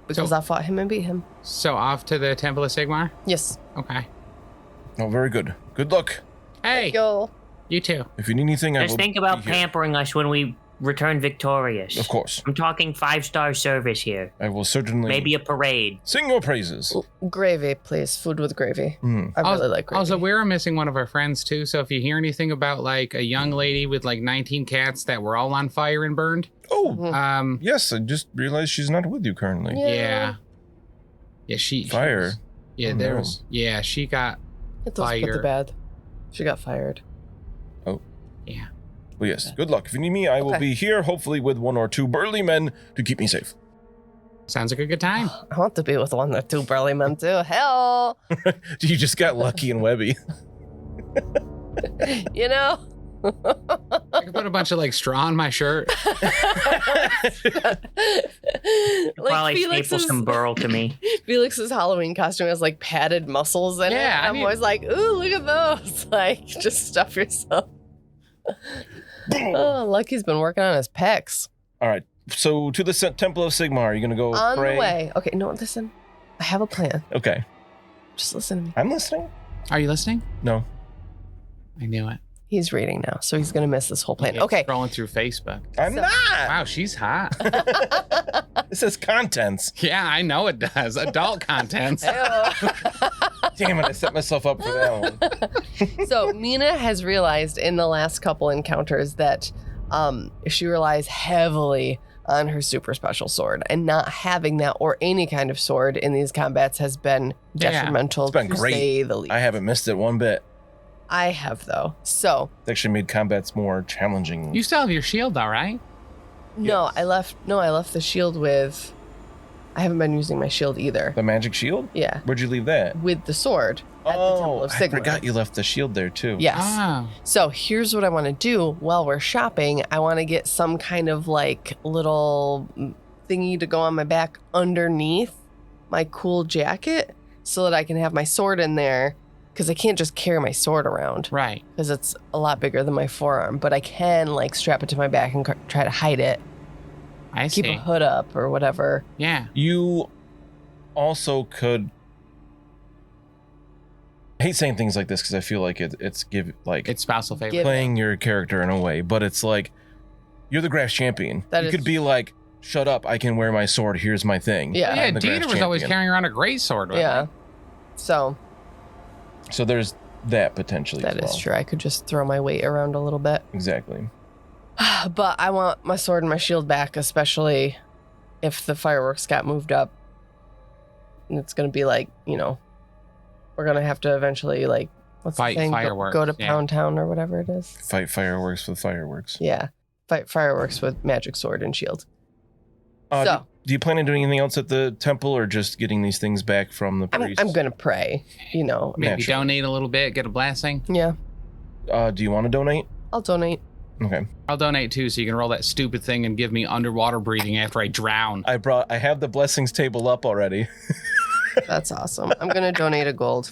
Speaker 5: because I fought him and beat him.
Speaker 7: So off to the Temple of Sigmar?
Speaker 5: Yes.
Speaker 7: Okay.
Speaker 3: Oh, very good. Good luck.
Speaker 7: Hey.
Speaker 5: Yo.
Speaker 7: You too.
Speaker 3: If you need anything, I will
Speaker 1: Just think about pampering us when we return victorious.
Speaker 3: Of course.
Speaker 1: I'm talking 5-star service here.
Speaker 3: I will certainly.
Speaker 1: Maybe a parade.
Speaker 3: Sing your praises.
Speaker 5: Gravy, please. Food with gravy. I really like gravy.
Speaker 7: Also, we're missing one of our friends too. So if you hear anything about like a young lady with like 19 cats that were all on fire and burned.
Speaker 3: Oh. Yes, I just realized she's not with you currently.
Speaker 7: Yeah. She
Speaker 3: fire.
Speaker 7: She got fired.
Speaker 5: Put to bed. She got fired.
Speaker 3: Oh.
Speaker 7: Yeah.
Speaker 3: Well, yes. Good luck. If you need me, I will be here, hopefully with 1 or 2 burly men to keep me safe.
Speaker 7: Sounds like a good time.
Speaker 5: I want to be with 1 or 2 burly men too. Hell.
Speaker 3: You just got lucky in Webbie.
Speaker 7: I could put a bunch of like straw on my shirt.
Speaker 1: Probably staple some burl to me.
Speaker 5: Felix's Halloween costume has like padded muscles in it. I'm always like, ooh, look at those. Like, just stuff yourself. Oh, Lucky's been working on his pecs.
Speaker 3: All right. So to the Temple of Sigmar, are you going to go
Speaker 5: on
Speaker 3: pray?
Speaker 5: The way. Okay, no, listen. I have a plan.
Speaker 3: Okay.
Speaker 5: Just listen to me.
Speaker 3: I'm listening.
Speaker 7: Are you listening?
Speaker 3: No.
Speaker 7: I knew it.
Speaker 5: He's reading now, so he's going to miss this whole plan. Okay.
Speaker 7: Scrolling through Facebook.
Speaker 3: I'm not.
Speaker 7: Wow, she's hot.
Speaker 3: It says contents.
Speaker 7: Yeah, I know it does. Adult contents.
Speaker 3: Damn it, I set myself up for that one.
Speaker 5: So Mina has realized in the last couple encounters that she relies heavily on her super special sword, and not having that or any kind of sword in these combats has been detrimental.
Speaker 3: It's been great.
Speaker 5: Say the least.
Speaker 3: I haven't missed it one bit.
Speaker 5: I have though. So
Speaker 3: it's actually made combats more challenging.
Speaker 7: You still have your shield though, right?
Speaker 5: No, yes. I left the shield with. I haven't been using my shield either.
Speaker 3: The magic shield?
Speaker 5: Yeah.
Speaker 3: Where'd you leave that?
Speaker 5: With the sword. At the Temple of Sigmar.
Speaker 3: I forgot you left the shield there too.
Speaker 5: Yes.
Speaker 7: Ah.
Speaker 5: So here's what I want to do while we're shopping. I want to get some kind of like little thingy to go on my back underneath my cool jacket so that I can have my sword in there. because I can't just carry my sword around.
Speaker 7: Right.
Speaker 5: Because it's a lot bigger than my forearm, but I can like strap it to my back and try to hide it.
Speaker 7: I see.
Speaker 5: Keep a hood up or whatever.
Speaker 7: Yeah.
Speaker 3: You also could. I hate saying things like this because I feel like it's
Speaker 7: spousal favor.
Speaker 3: Playing your character in a way, but it's like you're the Grass champion. You could be like, shut up, I can wear my sword, here's my thing.
Speaker 5: Yeah,
Speaker 7: Dieter was always carrying around a great sword.
Speaker 5: Yeah. So
Speaker 3: there's that potentially.
Speaker 5: That is true. I could just throw my weight around a little bit.
Speaker 3: Exactly.
Speaker 5: But I want my sword and my shield back, especially if the fireworks got moved up. And it's going to be like, we're going to have to eventually, like, what's
Speaker 7: fight
Speaker 5: the thing?
Speaker 7: Fireworks.
Speaker 5: Go to Pound Town or whatever it is.
Speaker 3: Fight fireworks with fireworks.
Speaker 5: Yeah. Fight fireworks with magic sword and shield.
Speaker 3: Do you plan on doing anything else at the temple or just getting these things back from the priest?
Speaker 5: I'm going to pray,
Speaker 7: Maybe
Speaker 3: Naturally.
Speaker 7: donate a little bit, get a blessing.
Speaker 5: Yeah.
Speaker 3: Do you want to donate?
Speaker 5: I'll donate.
Speaker 3: Okay.
Speaker 7: I'll donate too, so you can roll that stupid thing and give me underwater breathing after I drown.
Speaker 3: I have the blessings table up already.
Speaker 5: That's awesome. I'm going to donate a gold.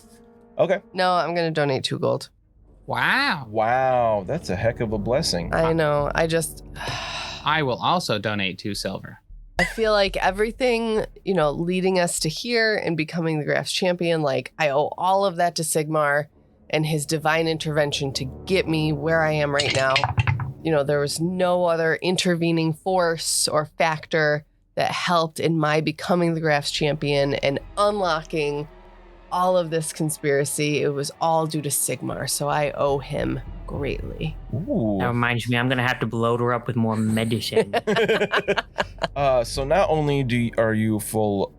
Speaker 3: Okay.
Speaker 5: No, I'm going to donate 2 gold.
Speaker 7: Wow.
Speaker 3: That's a heck of a blessing.
Speaker 5: I know.
Speaker 7: I will also donate 2 silver.
Speaker 5: I feel like everything, leading us to here and becoming the Grass champion, like I owe all of that to Sigmar and his divine intervention to get me where I am right now. There was no other intervening force or factor that helped in my becoming the Grass champion and unlocking all of this conspiracy. It was all due to Sigmar, so I owe him greatly.
Speaker 3: Ooh.
Speaker 1: That reminds me, I'm going to have to bloat her up with more medicine.
Speaker 3: So not only are you full,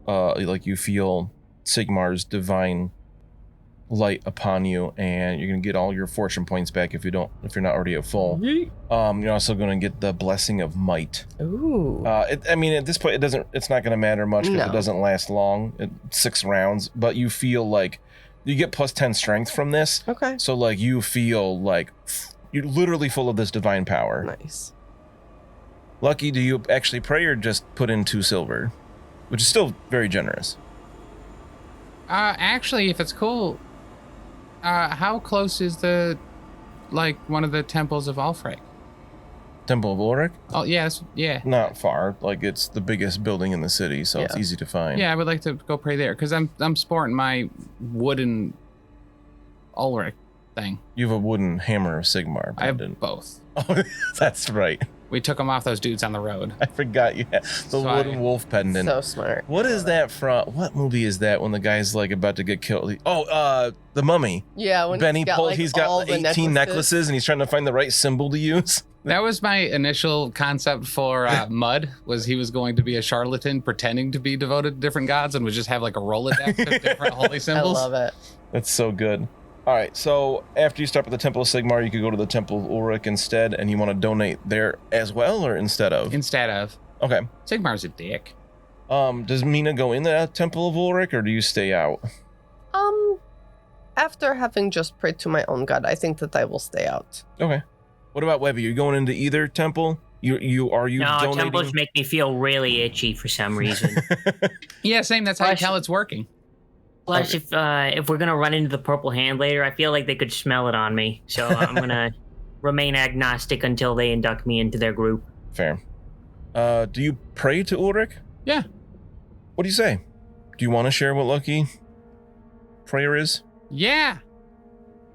Speaker 3: you feel Sigmar's divine light upon you, and you're gonna get all your fortune points back if you're not already at full. You're also gonna get the blessing of might.
Speaker 5: Ooh.
Speaker 3: At this point, it's not gonna matter much because it doesn't last long. 6 rounds, but you feel like you get plus 10 strength from this.
Speaker 5: Okay.
Speaker 3: So like you feel like you're literally full of this divine power.
Speaker 5: Nice.
Speaker 3: Lucky, do you actually pray or just put in 2 silver, which is still very generous?
Speaker 7: Actually, if it's cool, how close is one of the temples of Ulfric?
Speaker 3: Temple of Ulrich?
Speaker 7: Oh, yes, yeah.
Speaker 3: Not far. Like, it's the biggest building in the city, so it's easy to find.
Speaker 7: Yeah, I would like to go pray there, because I'm sporting my wooden Ulrich thing.
Speaker 3: You have a wooden hammer of Sigmar.
Speaker 7: I have both.
Speaker 3: Oh, that's right.
Speaker 7: We took them off those dudes on the road.
Speaker 3: I forgot you had the wooden wolf pendant.
Speaker 5: So smart.
Speaker 3: What is that from? What movie is that when the guy's like about to get killed? The Mummy.
Speaker 5: Yeah, when
Speaker 3: Benny he's got
Speaker 5: all
Speaker 3: like
Speaker 5: the
Speaker 3: 18 necklaces and he's trying to find the right symbol to use.
Speaker 7: That was my initial concept for Mud, was he was going to be a charlatan pretending to be devoted to different gods and would just have like a Rolodex of different holy symbols.
Speaker 5: I love it.
Speaker 3: That's so good. All right, so after you stop at the Temple of Sigmar, you could go to the Temple of Ulrich instead, and you want to donate there as well, or instead of?
Speaker 7: Instead of.
Speaker 3: Okay.
Speaker 7: Sigmar's a dick.
Speaker 3: Does Mina go in the Temple of Ulrich, or do you stay out?
Speaker 5: After having just prayed to my own god, I think that I will stay out.
Speaker 3: Okay. What about Webbie? Are you going into either temple?
Speaker 1: No,
Speaker 3: donating?
Speaker 1: temples make me feel really itchy for some reason.
Speaker 7: Yeah, same. That's how you tell it's working.
Speaker 1: Plus, if we're gonna run into the purple hand later, I feel like they could smell it on me. So I'm gonna remain agnostic until they induct me into their group.
Speaker 3: Fair. Do you pray to Ulrich?
Speaker 7: Yeah.
Speaker 3: What do you say? Do you want to share what Lucky prayer is?
Speaker 7: Yeah.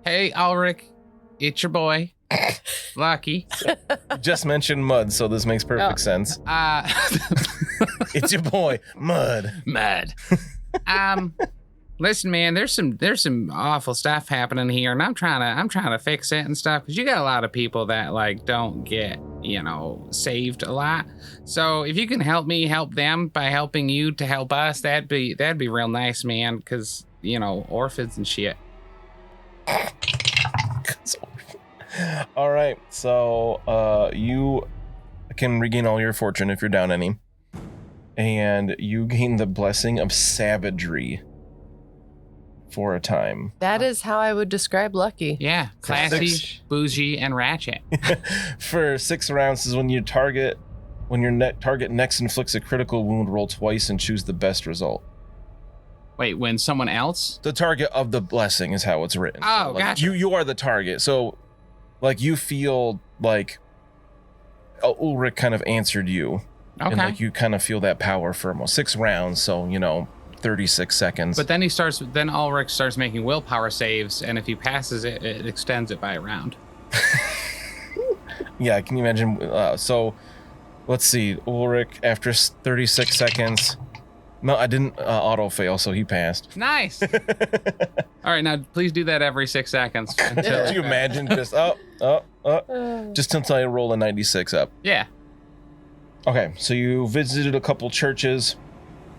Speaker 7: Hey, Ulrich, it's your boy, Lucky.
Speaker 3: Just mentioned Mud, so this makes perfect sense. It's your boy, Mud.
Speaker 7: Listen, man, there's some awful stuff happening here, and I'm trying to fix it and stuff, because you got a lot of people that like don't get, saved a lot. So if you can help me help them by helping you to help us, that'd be real nice, man, because orphans and shit.
Speaker 3: All right, so you can regain all your fortune if you're down any, and you gain the blessing of savagery for a time.
Speaker 5: That is how I would describe Lucky.
Speaker 7: Yeah, classy, bougie, and ratchet.
Speaker 3: For 6 rounds is when your target next inflicts a critical wound, roll twice and choose the best result.
Speaker 7: Wait, when someone else?
Speaker 3: The target of the blessing is how it's written.
Speaker 7: Oh,
Speaker 3: so, like,
Speaker 7: gotcha.
Speaker 3: You are the target. So, like, you feel like Ulrich kind of answered you.
Speaker 7: Okay.
Speaker 3: And, like, you kind of feel that power for almost 6 rounds. So, 36 seconds.
Speaker 7: But then Ulrich starts making willpower saves, and if he passes it, it extends it by a round.
Speaker 3: Yeah, can you imagine? So, let's see. Ulrich, after 36 seconds... No, I didn't auto fail, so he passed.
Speaker 7: Nice. All right, now please do that every 6 seconds.
Speaker 3: Could you imagine just just until I roll a 96 up?
Speaker 7: Yeah.
Speaker 3: Okay, so you visited a couple churches,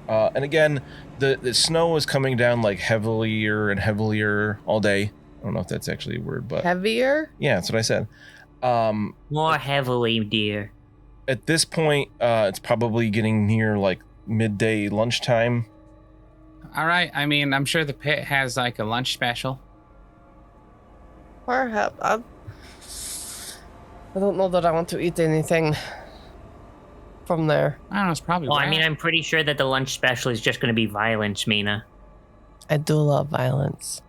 Speaker 3: and again, the snow is coming down like heavier and heavier all day. I don't know if that's actually a word, but
Speaker 5: heavier.
Speaker 3: Yeah, that's what I said.
Speaker 1: More heavily, dear.
Speaker 3: At this point, it's probably getting near like midday lunchtime.
Speaker 7: All right. I mean, I'm sure the pit has like a lunch special.
Speaker 5: Perhaps. I don't know that I want to eat anything from there.
Speaker 7: I don't know. It's probably.
Speaker 1: Well, I mean, I'm pretty sure that the lunch special is just going to be violence, Mina.
Speaker 5: I do love violence.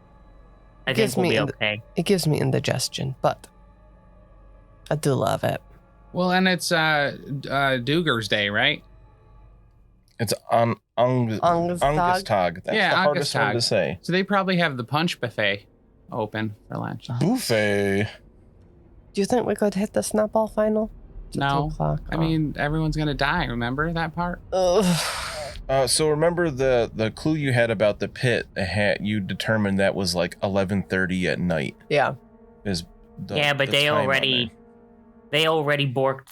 Speaker 1: I think we'll be okay.
Speaker 5: It gives me indigestion, but I do love it.
Speaker 7: Well, and it's Duger's Day, right?
Speaker 3: It's on Angstag. That's the hardest one to say.
Speaker 7: So they probably have the punch buffet open for lunch.
Speaker 3: Buffet.
Speaker 5: Do you think we could hit the snapball final?
Speaker 7: No. I mean, everyone's going to die. Remember that part?
Speaker 3: So remember the clue you had about the pit, you determined that was like 11:30 at night.
Speaker 5: Yeah.
Speaker 1: But they already borked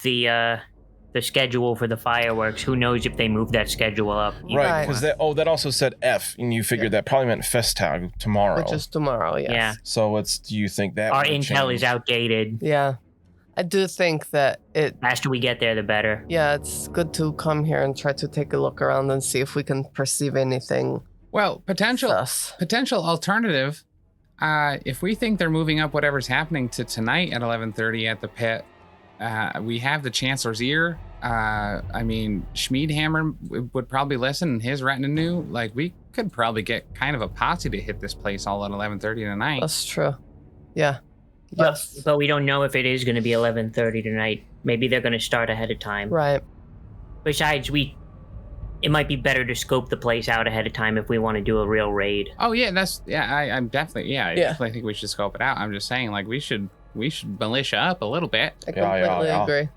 Speaker 1: the schedule for the fireworks. Who knows if they moved that schedule up?
Speaker 3: Right, because that also said F, and you figured that probably meant Festtag tomorrow.
Speaker 5: Which is tomorrow, yes.
Speaker 1: Yeah.
Speaker 3: So do you think that
Speaker 1: our intel is outdated?
Speaker 5: Yeah. I do think that
Speaker 1: the faster we get there, the better.
Speaker 5: Yeah, it's good to come here and try to take a look around and see if we can perceive anything.
Speaker 7: Well, potential alternative. If we think they're moving up whatever's happening to tonight at 11:30 at the pit, we have the Chancellor's ear. I mean, Schmiedhammer would probably listen, and his retinue. Like, we could probably get kind of a posse to hit this place all at 11:30 tonight.
Speaker 5: That's true. Yeah.
Speaker 1: Yes. But we don't know if it is going to be 11:30 tonight. Maybe they're going to start ahead of time.
Speaker 5: Right.
Speaker 1: Besides, it might be better to scope the place out ahead of time if we want to do a real raid.
Speaker 7: Oh yeah, I definitely think we should scope it out. I'm just saying, like, we should militia up a little bit.
Speaker 5: I completely agree.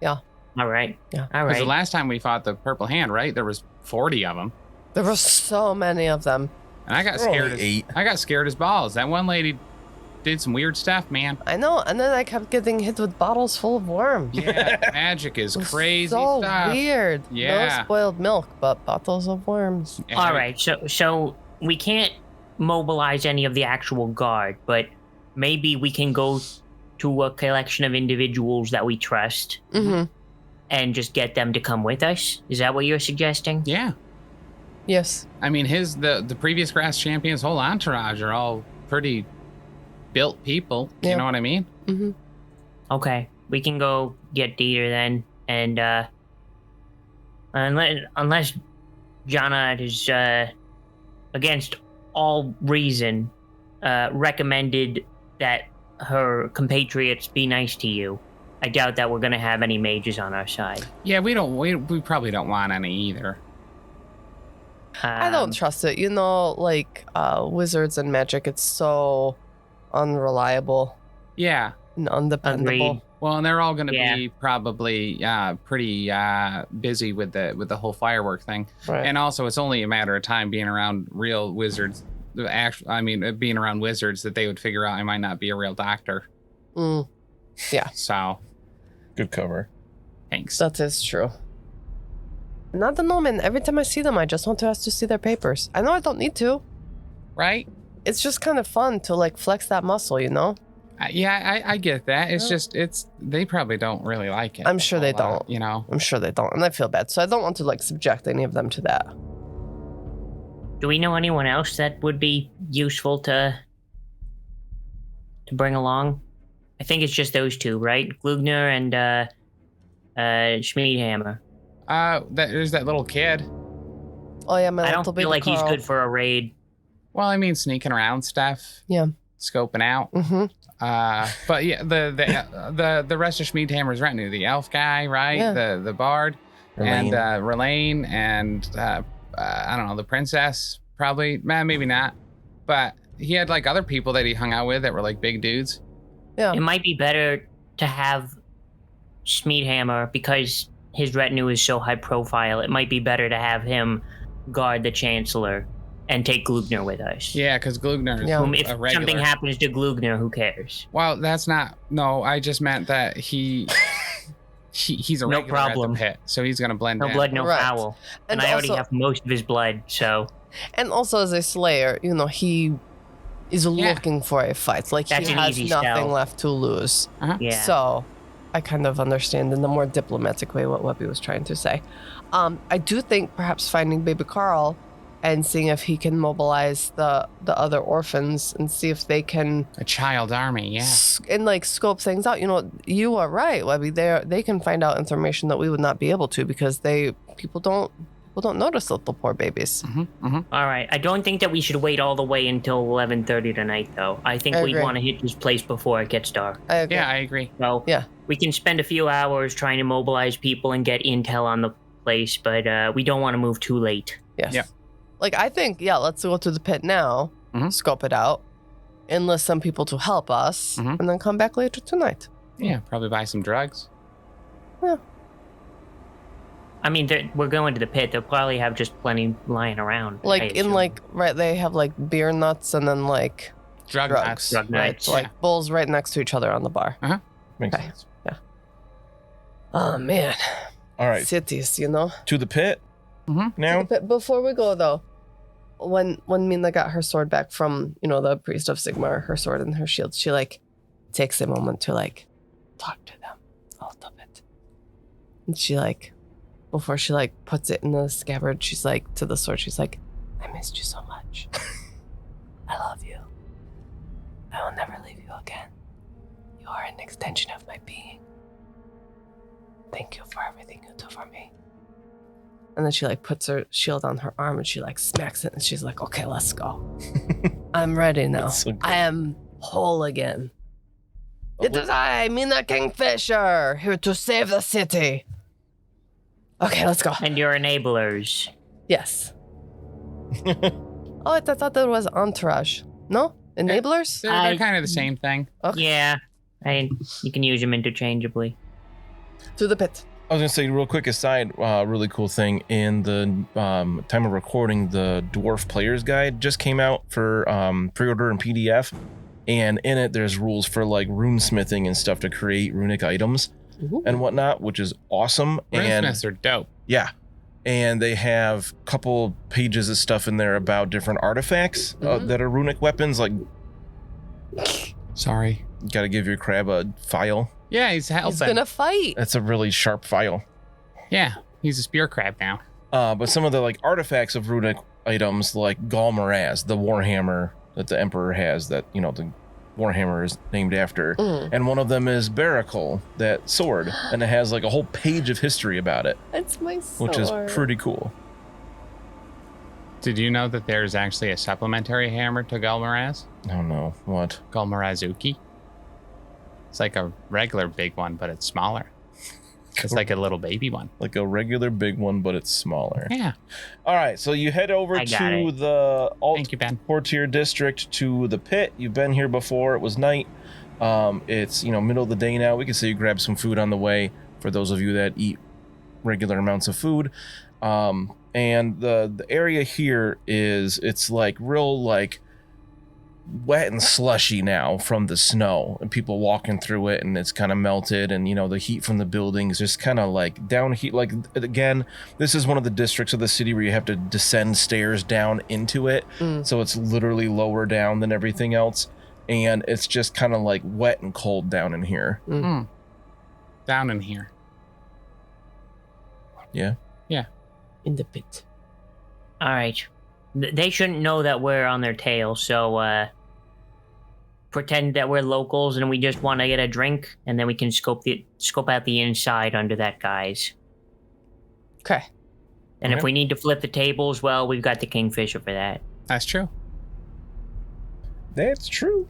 Speaker 5: Yeah.
Speaker 1: All right.
Speaker 5: Yeah.
Speaker 1: All right.
Speaker 7: Because the last time we fought the Purple Hand, right? There was 40 of them.
Speaker 5: There were so many of them.
Speaker 7: And I got scared. I got scared as balls. That one lady did some weird stuff, man.
Speaker 5: I know, and then I kept getting hit with bottles full of worms.
Speaker 7: Yeah, magic is crazy
Speaker 5: so
Speaker 7: stuff.
Speaker 5: Weird.
Speaker 7: Yeah.
Speaker 5: No spoiled milk, but bottles of worms.
Speaker 7: Yeah.
Speaker 1: All right, so we can't mobilize any of the actual guard, but maybe we can go to a collection of individuals that we trust and just get them to come with us. Is that what you're suggesting?
Speaker 7: Yeah.
Speaker 5: Yes.
Speaker 7: I mean, the previous grass champion's whole entourage are all pretty built people. You know what I mean?
Speaker 5: Mm-hmm.
Speaker 1: Okay, we can go get Dieter then, and unless Jana is against all reason recommended that her compatriots be nice to you, I doubt that we're gonna have any mages on our side.
Speaker 7: Yeah, we probably don't want any either.
Speaker 5: I don't trust it. Like wizards and magic, it's so unreliable.
Speaker 7: Yeah.
Speaker 5: And undependable.
Speaker 1: Agreed.
Speaker 7: Well, and they're all going to be probably pretty busy with the whole firework thing.
Speaker 5: Right.
Speaker 7: And also, it's only a matter of time being around real wizards. Being around wizards that they would figure out I might not be a real doctor.
Speaker 5: Yeah.
Speaker 7: So.
Speaker 3: Good cover.
Speaker 7: Thanks.
Speaker 5: That is true. Not the know, man. Every time I see them, I just want to ask to see their papers. I know I don't need to.
Speaker 7: Right?
Speaker 5: It's just kind of fun to like flex that muscle,
Speaker 7: I get that. It's they probably don't really like it.
Speaker 5: I'm sure they don't.
Speaker 7: I'm
Speaker 5: sure they don't, and I feel bad. So I don't want to like subject any of them to that.
Speaker 1: Do we know anyone else that would be useful to bring along? I think it's just those two, right? Glugner and Schmiedhammer.
Speaker 7: There's that little kid.
Speaker 5: Oh yeah, my
Speaker 1: I
Speaker 5: little
Speaker 1: don't
Speaker 5: baby
Speaker 1: feel like he's
Speaker 5: Carl.
Speaker 1: good for a raid.
Speaker 7: Well, I mean, sneaking around stuff.
Speaker 5: Yeah.
Speaker 7: Scoping out.
Speaker 5: Mm-hmm.
Speaker 7: But yeah, the rest of Schmiedhammer's retinue, the elf guy, right?
Speaker 5: Yeah.
Speaker 7: The bard,
Speaker 3: Relaine.
Speaker 7: and Relaine, and I don't know, the princess, probably. Maybe not. But he had like other people that he hung out with that were like big dudes.
Speaker 5: Yeah.
Speaker 1: It might be better to have Schmiedhammer, because his retinue is so high profile, it might be better to have him guard the Chancellor and take Glugner with us.
Speaker 7: Yeah, because Glugner is
Speaker 5: Yeah.
Speaker 1: If
Speaker 7: a regular.
Speaker 1: something happens to Glugner, who cares?
Speaker 7: Well, that's not. No, I just meant that he's a
Speaker 1: No
Speaker 7: regular
Speaker 1: problem.
Speaker 7: at the pit, so he's gonna blend
Speaker 1: No
Speaker 7: in.
Speaker 1: blood, no
Speaker 5: Right.
Speaker 1: foul. And
Speaker 5: And
Speaker 1: I already
Speaker 5: also-
Speaker 1: have most of his blood, so
Speaker 5: And also as a Slayer, he is looking for a fight. Like
Speaker 1: That's
Speaker 5: he
Speaker 1: an
Speaker 5: has
Speaker 1: easy
Speaker 5: nothing
Speaker 1: sell.
Speaker 5: left to lose.
Speaker 1: yeah.
Speaker 5: So I kind of understand in the more diplomatic way what Webbie was trying to say. I do think perhaps finding baby Carl and seeing if he can mobilize the other orphans and see if they can
Speaker 7: A child army, yeah.
Speaker 5: and like scope things out. You are right, Webbie. They can find out information that we would not be able to because people don't notice little poor babies.
Speaker 1: All right. I don't think that we should wait all the way until 11:30 tonight, though. I think
Speaker 5: I
Speaker 1: we
Speaker 5: agree.
Speaker 1: want to hit this place before it gets dark.
Speaker 5: I agree.
Speaker 7: Yeah, I agree.
Speaker 1: So
Speaker 5: Yeah.
Speaker 1: we can spend a few hours trying to mobilize people and get intel on the place, but we don't want to move too late.
Speaker 5: Yes.
Speaker 7: Yeah.
Speaker 5: Like I think, let's go to the pit now, scope it out, enlist some people to help us, and then come back later tonight.
Speaker 7: Yeah, probably buy some drugs.
Speaker 1: I mean, we're going to the pit. They'll probably have just plenty lying around.
Speaker 5: Like
Speaker 1: I
Speaker 5: in
Speaker 1: assume.
Speaker 5: they have like beer nuts and then like
Speaker 7: Drug
Speaker 5: drugs.
Speaker 7: nuts.
Speaker 1: Drug
Speaker 5: Right.
Speaker 1: nuts.
Speaker 5: So, like bowls right next to each other on the bar.
Speaker 3: Makes
Speaker 5: Okay.
Speaker 3: sense.
Speaker 5: Oh man.
Speaker 3: All right.
Speaker 5: Cities,
Speaker 3: To the pit now?
Speaker 5: But before we go though, when Mina got her sword back from, the priest of Sigmar, her sword and her shield, she like takes a moment to like talk to them a little bit. And she like, before she like puts it in the scabbard, she's like to the sword, she's like, I missed you so much. I love you. I will never leave you again. You are an extension of my being. Thank you for everything you do for me. And then she like puts her shield on her arm and she like smacks it and she's like, okay, let's go. I'm ready now.
Speaker 3: That's so good.
Speaker 5: I am whole again. It is I, Mina Kingfisher, here to save the city. Okay, let's go.
Speaker 1: And your enablers.
Speaker 5: Yes. Oh, I thought that was Entourage. No? Enablers?
Speaker 7: They're kind of the same thing.
Speaker 5: Okay.
Speaker 1: Yeah. You can use them interchangeably.
Speaker 5: To the pit.
Speaker 3: I was gonna say, real quick aside, really cool thing. In the time of recording, the Dwarf Player's Guide just came out for pre-order and PDF, and in it there's rules for like runesmithing and stuff to create runic items and whatnot, which is awesome.
Speaker 7: Runesmiths are dope.
Speaker 3: Yeah, and they have a couple pages of stuff in there about different artifacts that are runic weapons. Like,
Speaker 7: Sorry.
Speaker 3: you gotta give your crab a file.
Speaker 7: Yeah, he's helping.
Speaker 5: He's gonna fight.
Speaker 3: That's a really sharp file.
Speaker 7: Yeah, he's a spear crab now.
Speaker 3: But some of the like artifacts of runic items, like Galmaraz, the warhammer that the emperor has, that the warhammer is named after, and one of them is Baracle, that sword, and it has like a whole page of history about it,
Speaker 5: It's my sword.
Speaker 3: which is pretty cool.
Speaker 7: Did you know that there's actually a supplementary hammer to Galmaraz?
Speaker 3: Oh no, what?
Speaker 7: Galmarazuki. It's like a regular big one, but it's smaller. It's like a little baby one.
Speaker 3: Like a regular big one, but it's smaller.
Speaker 7: Yeah.
Speaker 3: All right, so you head over
Speaker 1: I got
Speaker 3: to
Speaker 1: it.
Speaker 3: the Alt
Speaker 7: Thank you, Ben.
Speaker 3: Portier district, to the pit. You've been here before. It was night. It's middle of the day now. We can say you grab some food on the way for those of you that eat regular amounts of food. And the area here it's like real like wet and slushy now from the snow and people walking through it, and it's kind of melted, and the heat from the buildings just kind of like down heat. Like, again, this is one of the districts of the city where you have to descend stairs down into it, so it's literally lower down than everything else, and it's just kind of like wet and cold down in here.
Speaker 7: Down in here.
Speaker 3: Yeah.
Speaker 5: in the pit.
Speaker 1: All right. They shouldn't know that we're on their tail, so pretend that we're locals and we just want to get a drink, and then we can scope out the inside under that guise.
Speaker 5: Okay.
Speaker 1: And if we need to flip the tables, well, we've got the Kingfisher for that.
Speaker 2: That's true.
Speaker 3: That's true.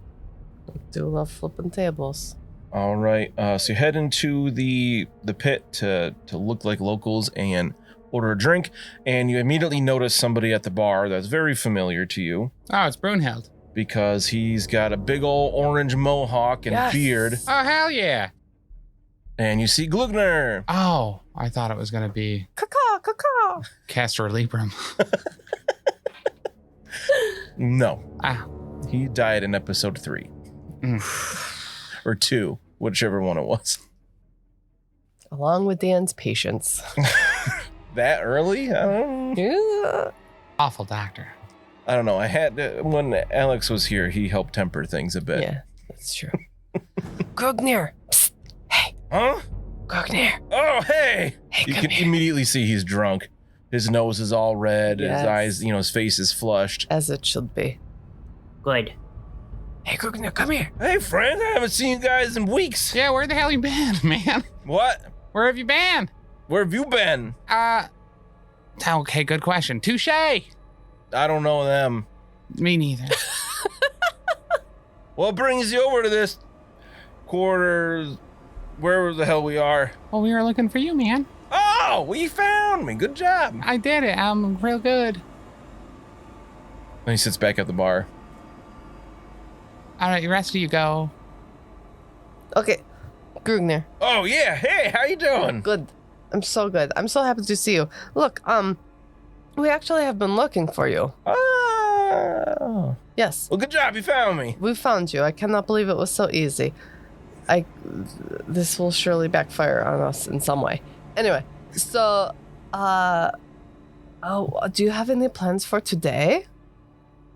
Speaker 5: Do love flipping tables.
Speaker 3: All right. So you head into the pit to look like locals and order a drink, and you immediately notice somebody at the bar that's very familiar to you.
Speaker 7: Oh, it's Brunhild.
Speaker 3: Because he's got a big old orange mohawk and beard.
Speaker 7: Oh, hell yeah.
Speaker 3: And you see Glugner.
Speaker 7: Oh, I thought it was going to be...
Speaker 5: Caw.
Speaker 7: Castor Librum.
Speaker 3: No.
Speaker 7: Ah.
Speaker 3: He died in episode 3. Or 2, whichever one it was.
Speaker 5: Along with Dan's patience.
Speaker 3: That early? I don't know.
Speaker 5: Yeah.
Speaker 7: Awful doctor.
Speaker 3: I don't know. I had when Alex was here, he helped temper things a bit.
Speaker 5: Yeah, that's true. Grogner. Psst. Hey.
Speaker 3: Huh?
Speaker 5: Grogner.
Speaker 3: Oh, hey. You
Speaker 5: come
Speaker 3: can
Speaker 5: here.
Speaker 3: immediately see he's drunk. His nose is all red.
Speaker 5: Yes.
Speaker 3: His eyes, his face is flushed.
Speaker 5: As it should be.
Speaker 1: Good.
Speaker 5: Hey, Grogner, come here.
Speaker 3: Hey, friend. I haven't seen you guys in weeks.
Speaker 7: Yeah, where the hell you been, man?
Speaker 3: What?
Speaker 7: Where have you been?
Speaker 3: Where have you been?
Speaker 7: Okay, good question. Touche.
Speaker 3: I don't know them.
Speaker 7: Me neither.
Speaker 3: What brings you over to this quarters, wherever the hell we are?
Speaker 7: Well, we were looking for you, man.
Speaker 3: Oh, we found me. Good job.
Speaker 7: I did it. I'm real good.
Speaker 3: And he sits back at the bar.
Speaker 7: All right, the rest of you go.
Speaker 5: Okay. Grogner.
Speaker 3: Oh, yeah. Hey, how you doing?
Speaker 5: Good. I'm so good. I'm so happy to see you. Look, we actually have been looking for you.
Speaker 3: Oh.
Speaker 5: Yes.
Speaker 3: Well, good job. You found me.
Speaker 5: We found you. I cannot believe it was so easy. This will surely backfire on us in some way. Anyway, so, do you have any plans for today?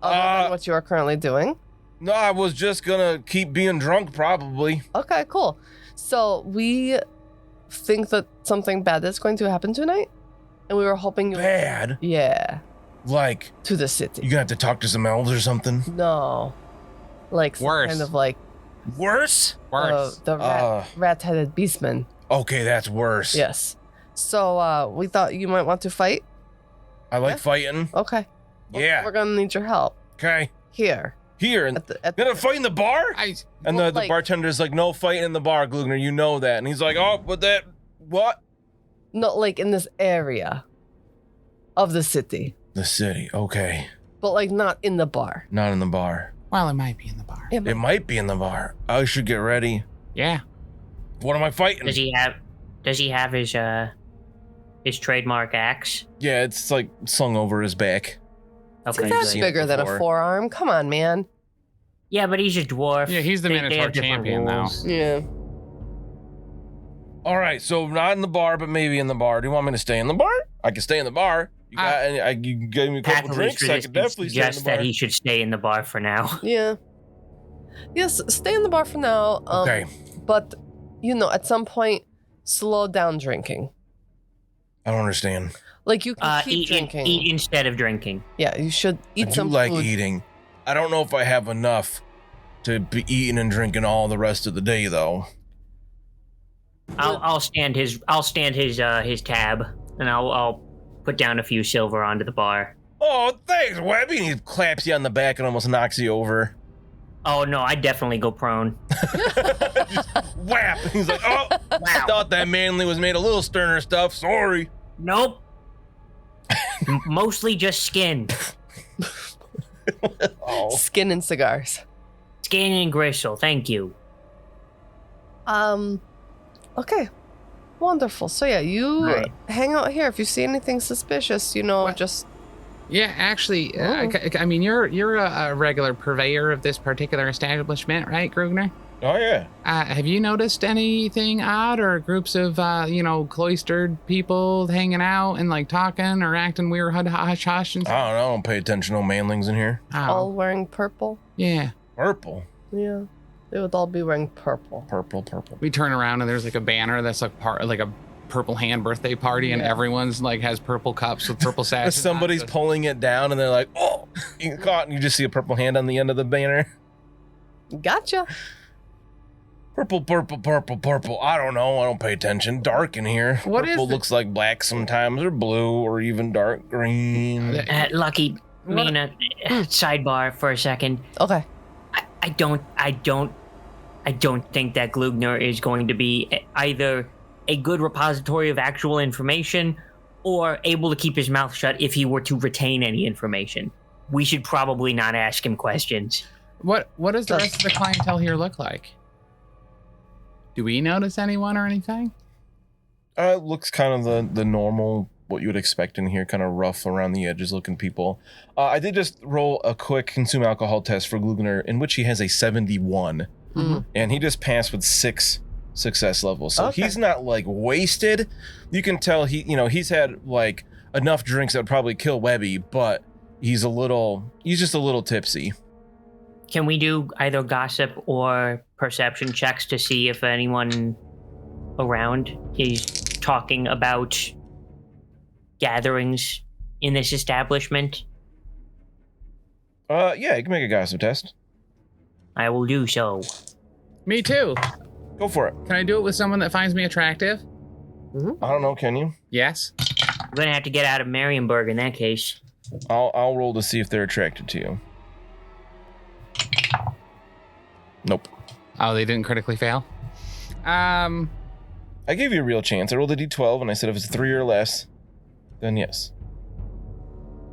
Speaker 5: Other than what you are currently doing?
Speaker 3: No, I was just gonna keep being drunk, probably.
Speaker 5: Okay, cool. So we think that something bad is going to happen tonight, and we were hoping you.
Speaker 3: Bad?
Speaker 5: Yeah.
Speaker 3: Like?
Speaker 5: To the city.
Speaker 3: You gonna have to talk to some elves or something?
Speaker 5: No. Like some
Speaker 7: Worse.
Speaker 5: kind of like
Speaker 3: Worse?
Speaker 7: Worse.
Speaker 5: the rat-headed beastman.
Speaker 3: Okay, that's worse.
Speaker 5: Yes. So we thought you might want to fight.
Speaker 3: I like fighting.
Speaker 5: Okay.
Speaker 3: Yeah.
Speaker 5: We're gonna need your help.
Speaker 3: Okay.
Speaker 5: Here.
Speaker 3: And gonna fight in the bar? And
Speaker 5: Well,
Speaker 3: the bartender's like, no fighting in the bar, Glugner. You know that. And he's like, oh, but that, what?
Speaker 5: Not like in this area of the city.
Speaker 3: The city. Okay.
Speaker 5: But like not in the bar.
Speaker 3: Not in the bar.
Speaker 7: Well, it might be in the bar.
Speaker 3: It might be in the bar. I should get ready.
Speaker 7: Yeah.
Speaker 3: What am I fighting?
Speaker 1: Does he have his trademark axe?
Speaker 3: Yeah, it's like slung over his back.
Speaker 1: Okay.
Speaker 5: That's
Speaker 1: good.
Speaker 5: bigger than a
Speaker 3: before.
Speaker 5: forearm. Come on, man.
Speaker 1: Yeah, but he's a dwarf.
Speaker 7: Yeah, he's the
Speaker 1: They
Speaker 7: Minotaur
Speaker 1: have different
Speaker 7: champion now.
Speaker 1: rules.
Speaker 5: Yeah.
Speaker 3: All right, so not in the bar, but maybe in the bar. Do you want me to stay in the bar? I can stay in the bar. You gave me a couple
Speaker 1: Pathos
Speaker 3: drinks.
Speaker 1: for
Speaker 3: I
Speaker 1: this
Speaker 3: can definitely stay in the
Speaker 1: suggests
Speaker 3: bar.
Speaker 1: that he should stay in the bar for now.
Speaker 5: Yeah. Yes, stay in the bar for now.
Speaker 3: Okay.
Speaker 5: But, at some point, slow down drinking.
Speaker 3: I don't understand.
Speaker 5: Like, you can keep
Speaker 1: Eat
Speaker 5: drinking.
Speaker 1: instead of drinking.
Speaker 5: Yeah, you should eat
Speaker 3: I
Speaker 5: some
Speaker 3: do like
Speaker 5: food.
Speaker 3: eating. I don't know if I have enough to be eating and drinking all the rest of the day, though.
Speaker 1: I'll stand his tab, and I'll put down a few silver onto the bar.
Speaker 3: Oh, thanks, Webbie. And he claps you on the back and almost knocks you over.
Speaker 1: Oh no, I definitely go prone.
Speaker 3: Just whap. He's like, oh, I thought that manly was made of little sterner stuff. Sorry.
Speaker 1: Nope. Mostly just skin.
Speaker 3: Oh.
Speaker 5: Skin and cigars.
Speaker 1: Skin and gristle, thank you.
Speaker 5: Okay. Wonderful. So yeah, you
Speaker 3: Right.
Speaker 5: hang out here. If you see anything suspicious, just...
Speaker 7: Yeah, actually, I mean, you're a regular purveyor of this particular establishment, right, Grogner?
Speaker 3: Oh, yeah.
Speaker 7: Have you noticed anything odd or groups of, cloistered people hanging out and, like, talking or acting weird hush-hush and stuff?
Speaker 3: I don't pay attention to no manlings in here.
Speaker 5: all wearing purple?
Speaker 7: Yeah.
Speaker 3: Purple.
Speaker 5: Yeah. They would all be wearing purple.
Speaker 3: Purple.
Speaker 7: We turn around and there's, like, a banner that's, like, like a purple hand birthday party, and everyone's, like, has purple cups with purple sashes.
Speaker 3: Somebody's pulling it down, and they're like, oh, you get caught, and you just see a purple hand on the end of the banner.
Speaker 5: Gotcha.
Speaker 3: Purple. I don't know. I don't pay attention. Dark in here.
Speaker 7: What
Speaker 3: purple looks like black sometimes, or blue, or even dark green.
Speaker 1: Lucky, Mina, sidebar for a second.
Speaker 5: Okay.
Speaker 1: I don't think that Glugner is going to be either a good repository of actual information or able to keep his mouth shut if he were to retain any information. We should probably not ask him questions.
Speaker 7: What does the rest of the clientele here look like? Do we notice anyone or anything?
Speaker 3: It looks kind of the normal, what you would expect in here, kind of rough around the edges looking people. I did just roll a quick consume alcohol test for Glugner, in which he has a 71.
Speaker 5: Mm-hmm.
Speaker 3: And he just passed with 6 success levels. So he's not like wasted. You can tell he's had like enough drinks that would probably kill Webbie, but he's just a little tipsy.
Speaker 1: Can we do either gossip or perception checks to see if anyone around is talking about gatherings in this establishment?
Speaker 3: Yeah, you can make a gossip test.
Speaker 1: I will do so.
Speaker 7: Me too.
Speaker 3: Go for it.
Speaker 7: Can I do it with someone that finds me attractive?
Speaker 3: I don't know, can you?
Speaker 7: Yes.
Speaker 1: I'm gonna have to get out of Marienburg in that case.
Speaker 3: I'll roll to see if they're attracted to you. Nope.
Speaker 7: Oh, they didn't critically fail?
Speaker 3: I gave you a real chance. I rolled a d12 and I said if it's 3 or less, then yes.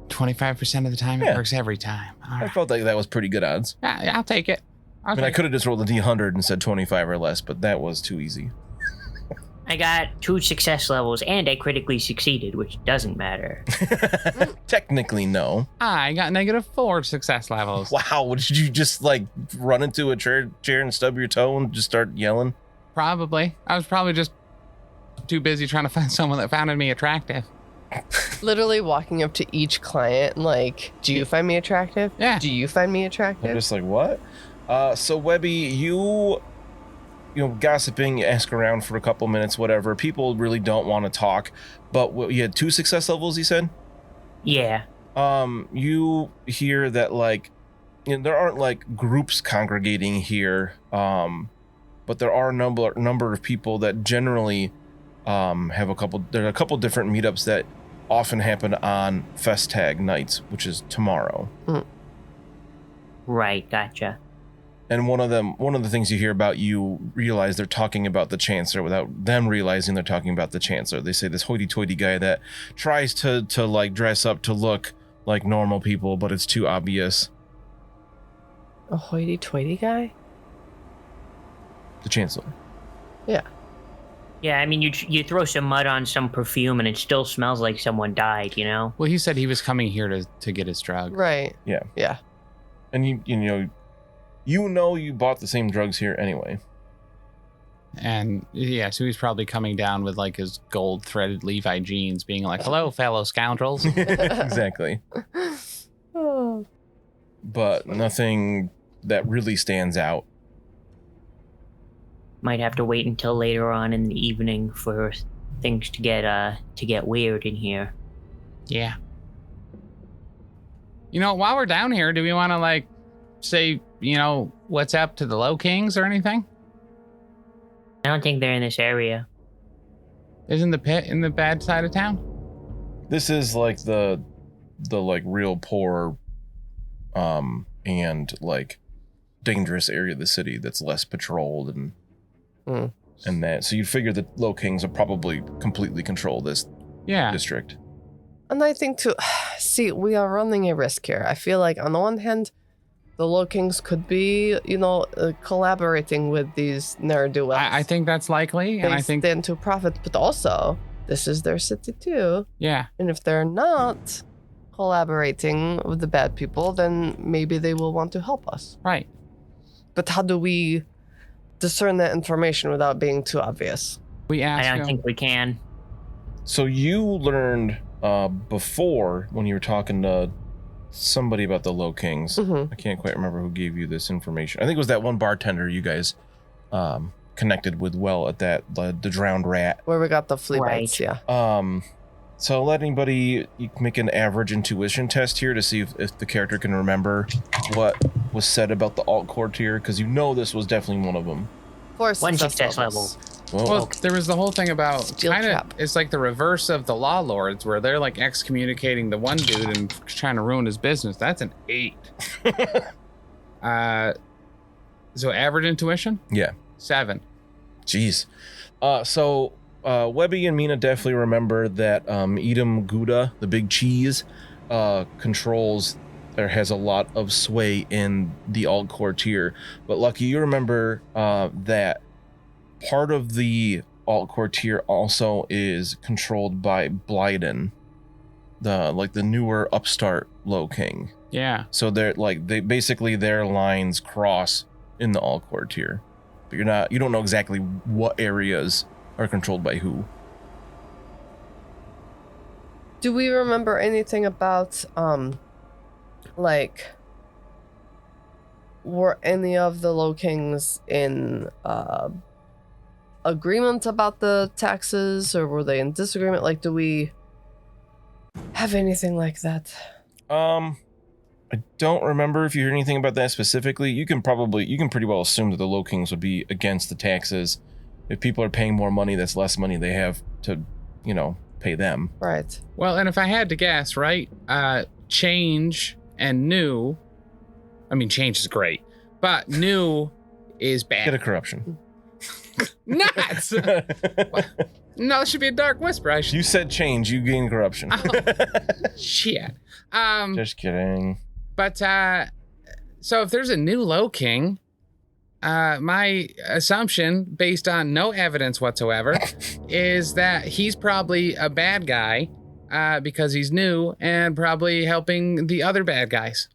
Speaker 7: 25% of the time, it works every time.
Speaker 3: I felt like that was pretty good odds.
Speaker 7: Yeah, I'll take it.
Speaker 3: I could have just rolled a d100 and said 25 or less, but that was too easy.
Speaker 1: I got 2 success levels and I critically succeeded, which doesn't matter.
Speaker 3: Technically, no.
Speaker 7: I got -4 success levels.
Speaker 3: Wow, did you just like run into a chair and stub your toe and just start yelling?
Speaker 7: Probably. I was probably just too busy trying to find someone that found me attractive.
Speaker 5: Literally walking up to each client like, do you find me attractive?
Speaker 7: Yeah.
Speaker 5: Do you find me attractive?
Speaker 3: I'm just like, what? So Webbie, you gossiping, you ask around for a couple minutes, whatever. People really don't want to talk, but you had 2 success levels, you said?
Speaker 1: Yeah.
Speaker 3: You hear that like, there aren't like groups congregating here, but there are a number of people that generally have there are a couple different meetups that often happen on Festag nights, which is tomorrow.
Speaker 1: Right, gotcha.
Speaker 3: And one of the things you hear about, you realize they're talking about the Chancellor without them realizing they're talking about the Chancellor. They say this hoity-toity guy that tries to like dress up to look like normal people, but it's too obvious.
Speaker 5: A hoity-toity guy?
Speaker 3: The Chancellor.
Speaker 5: Yeah.
Speaker 1: Yeah, I mean, you throw some mud on some perfume and it still smells like someone died, you know?
Speaker 7: Well, he said he was coming here to get his drug.
Speaker 5: Right.
Speaker 3: Yeah.
Speaker 5: Yeah.
Speaker 3: And you bought the same drugs here anyway.
Speaker 7: And yeah, so he's probably coming down with like his gold threaded Levi jeans being like, hello, fellow scoundrels.
Speaker 3: Exactly.
Speaker 5: Oh.
Speaker 3: But nothing that really stands out.
Speaker 1: Might have to wait until later on in the evening for things to get weird in here.
Speaker 7: Yeah. While we're down here, do we want to like say, what's up to the Low Kings or anything?
Speaker 1: I don't think they're in this area.
Speaker 7: Isn't the pit in the bad side of town?
Speaker 3: This is like the like real poor and like dangerous area of the city that's less patrolled and that. So you'd figure that Low Kings will probably completely control this district.
Speaker 5: And I think we are running a risk here. I feel like on the one hand, the Low Kings could be, collaborating with these ne'er-do-wells.
Speaker 7: I think that's likely.
Speaker 5: And I think stand to profit, but also this is their city too.
Speaker 7: Yeah.
Speaker 5: And if they're not collaborating with the bad people, then maybe they will want to help us.
Speaker 7: Right.
Speaker 5: But how do we discern that information without being too obvious?
Speaker 1: I don't think we can.
Speaker 3: So you learned before when you were talking to somebody about the Low Kings. I can't quite remember who gave you this information. I think it was that one bartender you guys connected with well at the Drowned Rat.
Speaker 5: Where we got the flea bites, yeah.
Speaker 3: So let anybody make an average intuition test here to see if the character can remember what was said about the alt court here, because this was definitely one of them.
Speaker 5: 4
Speaker 1: One success
Speaker 5: levels.
Speaker 1: level.
Speaker 4: Well, there was the whole thing about
Speaker 5: Steel
Speaker 4: kind of,
Speaker 5: trap.
Speaker 4: it's like the reverse of the Law Lords, where they're like excommunicating the one dude and trying to ruin his business. That's an 8. So average intuition?
Speaker 3: Yeah.
Speaker 4: 7.
Speaker 3: Jeez. So Webbie and Mina definitely remember that Edom Gouda, the big cheese, controls or has a lot of sway in the alt core tier. But Lucky, you remember that part of the alt core tier also is controlled by Blyden, the newer upstart low king.
Speaker 4: Yeah.
Speaker 3: So they're like their lines cross in the alt core tier. But you don't know exactly what areas are controlled by who.
Speaker 5: Do we remember anything about were any of the low kings in agreement about the taxes, or were they in disagreement? Like, do we have anything like that?
Speaker 3: I don't remember if you heard anything about that specifically. You can pretty well assume that the low kings would be against the taxes. If people are paying more money, that's less money they have to, pay them.
Speaker 5: Right.
Speaker 4: Well, and if I had to guess, right, change and new, I mean, change is great, but new is bad.
Speaker 3: Get a corruption.
Speaker 4: Nuts! No, it should be a dark whisper.
Speaker 3: You said change, you gain corruption.
Speaker 4: Oh, shit.
Speaker 3: Just kidding.
Speaker 4: But, so if there's a new low king, my assumption, based on no evidence whatsoever, is that he's probably a bad guy because he's new and probably helping the other bad guys.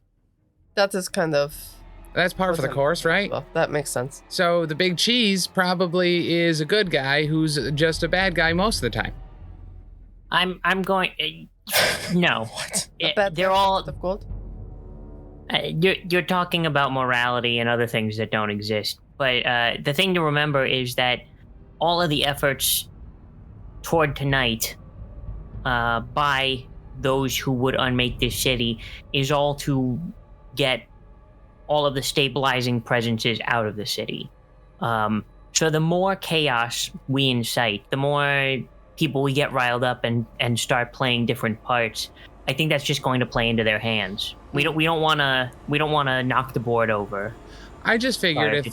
Speaker 5: That is kind of...
Speaker 4: That's par for the course, right?
Speaker 5: Well, that makes sense.
Speaker 4: So the big cheese probably is a good guy who's just a bad guy most of the time.
Speaker 1: I'm going... no.
Speaker 3: What?
Speaker 1: They're all...
Speaker 5: Of gold?
Speaker 1: You're talking about morality and other things that don't exist. But the thing to remember is that all of the efforts toward tonight by those who would unmake this city is all to get all of the stabilizing presences out of the city. So the more chaos we incite, the more people we get riled up and start playing different parts, I think that's just going to play into their hands. We don't want to knock the board over.
Speaker 4: I just figured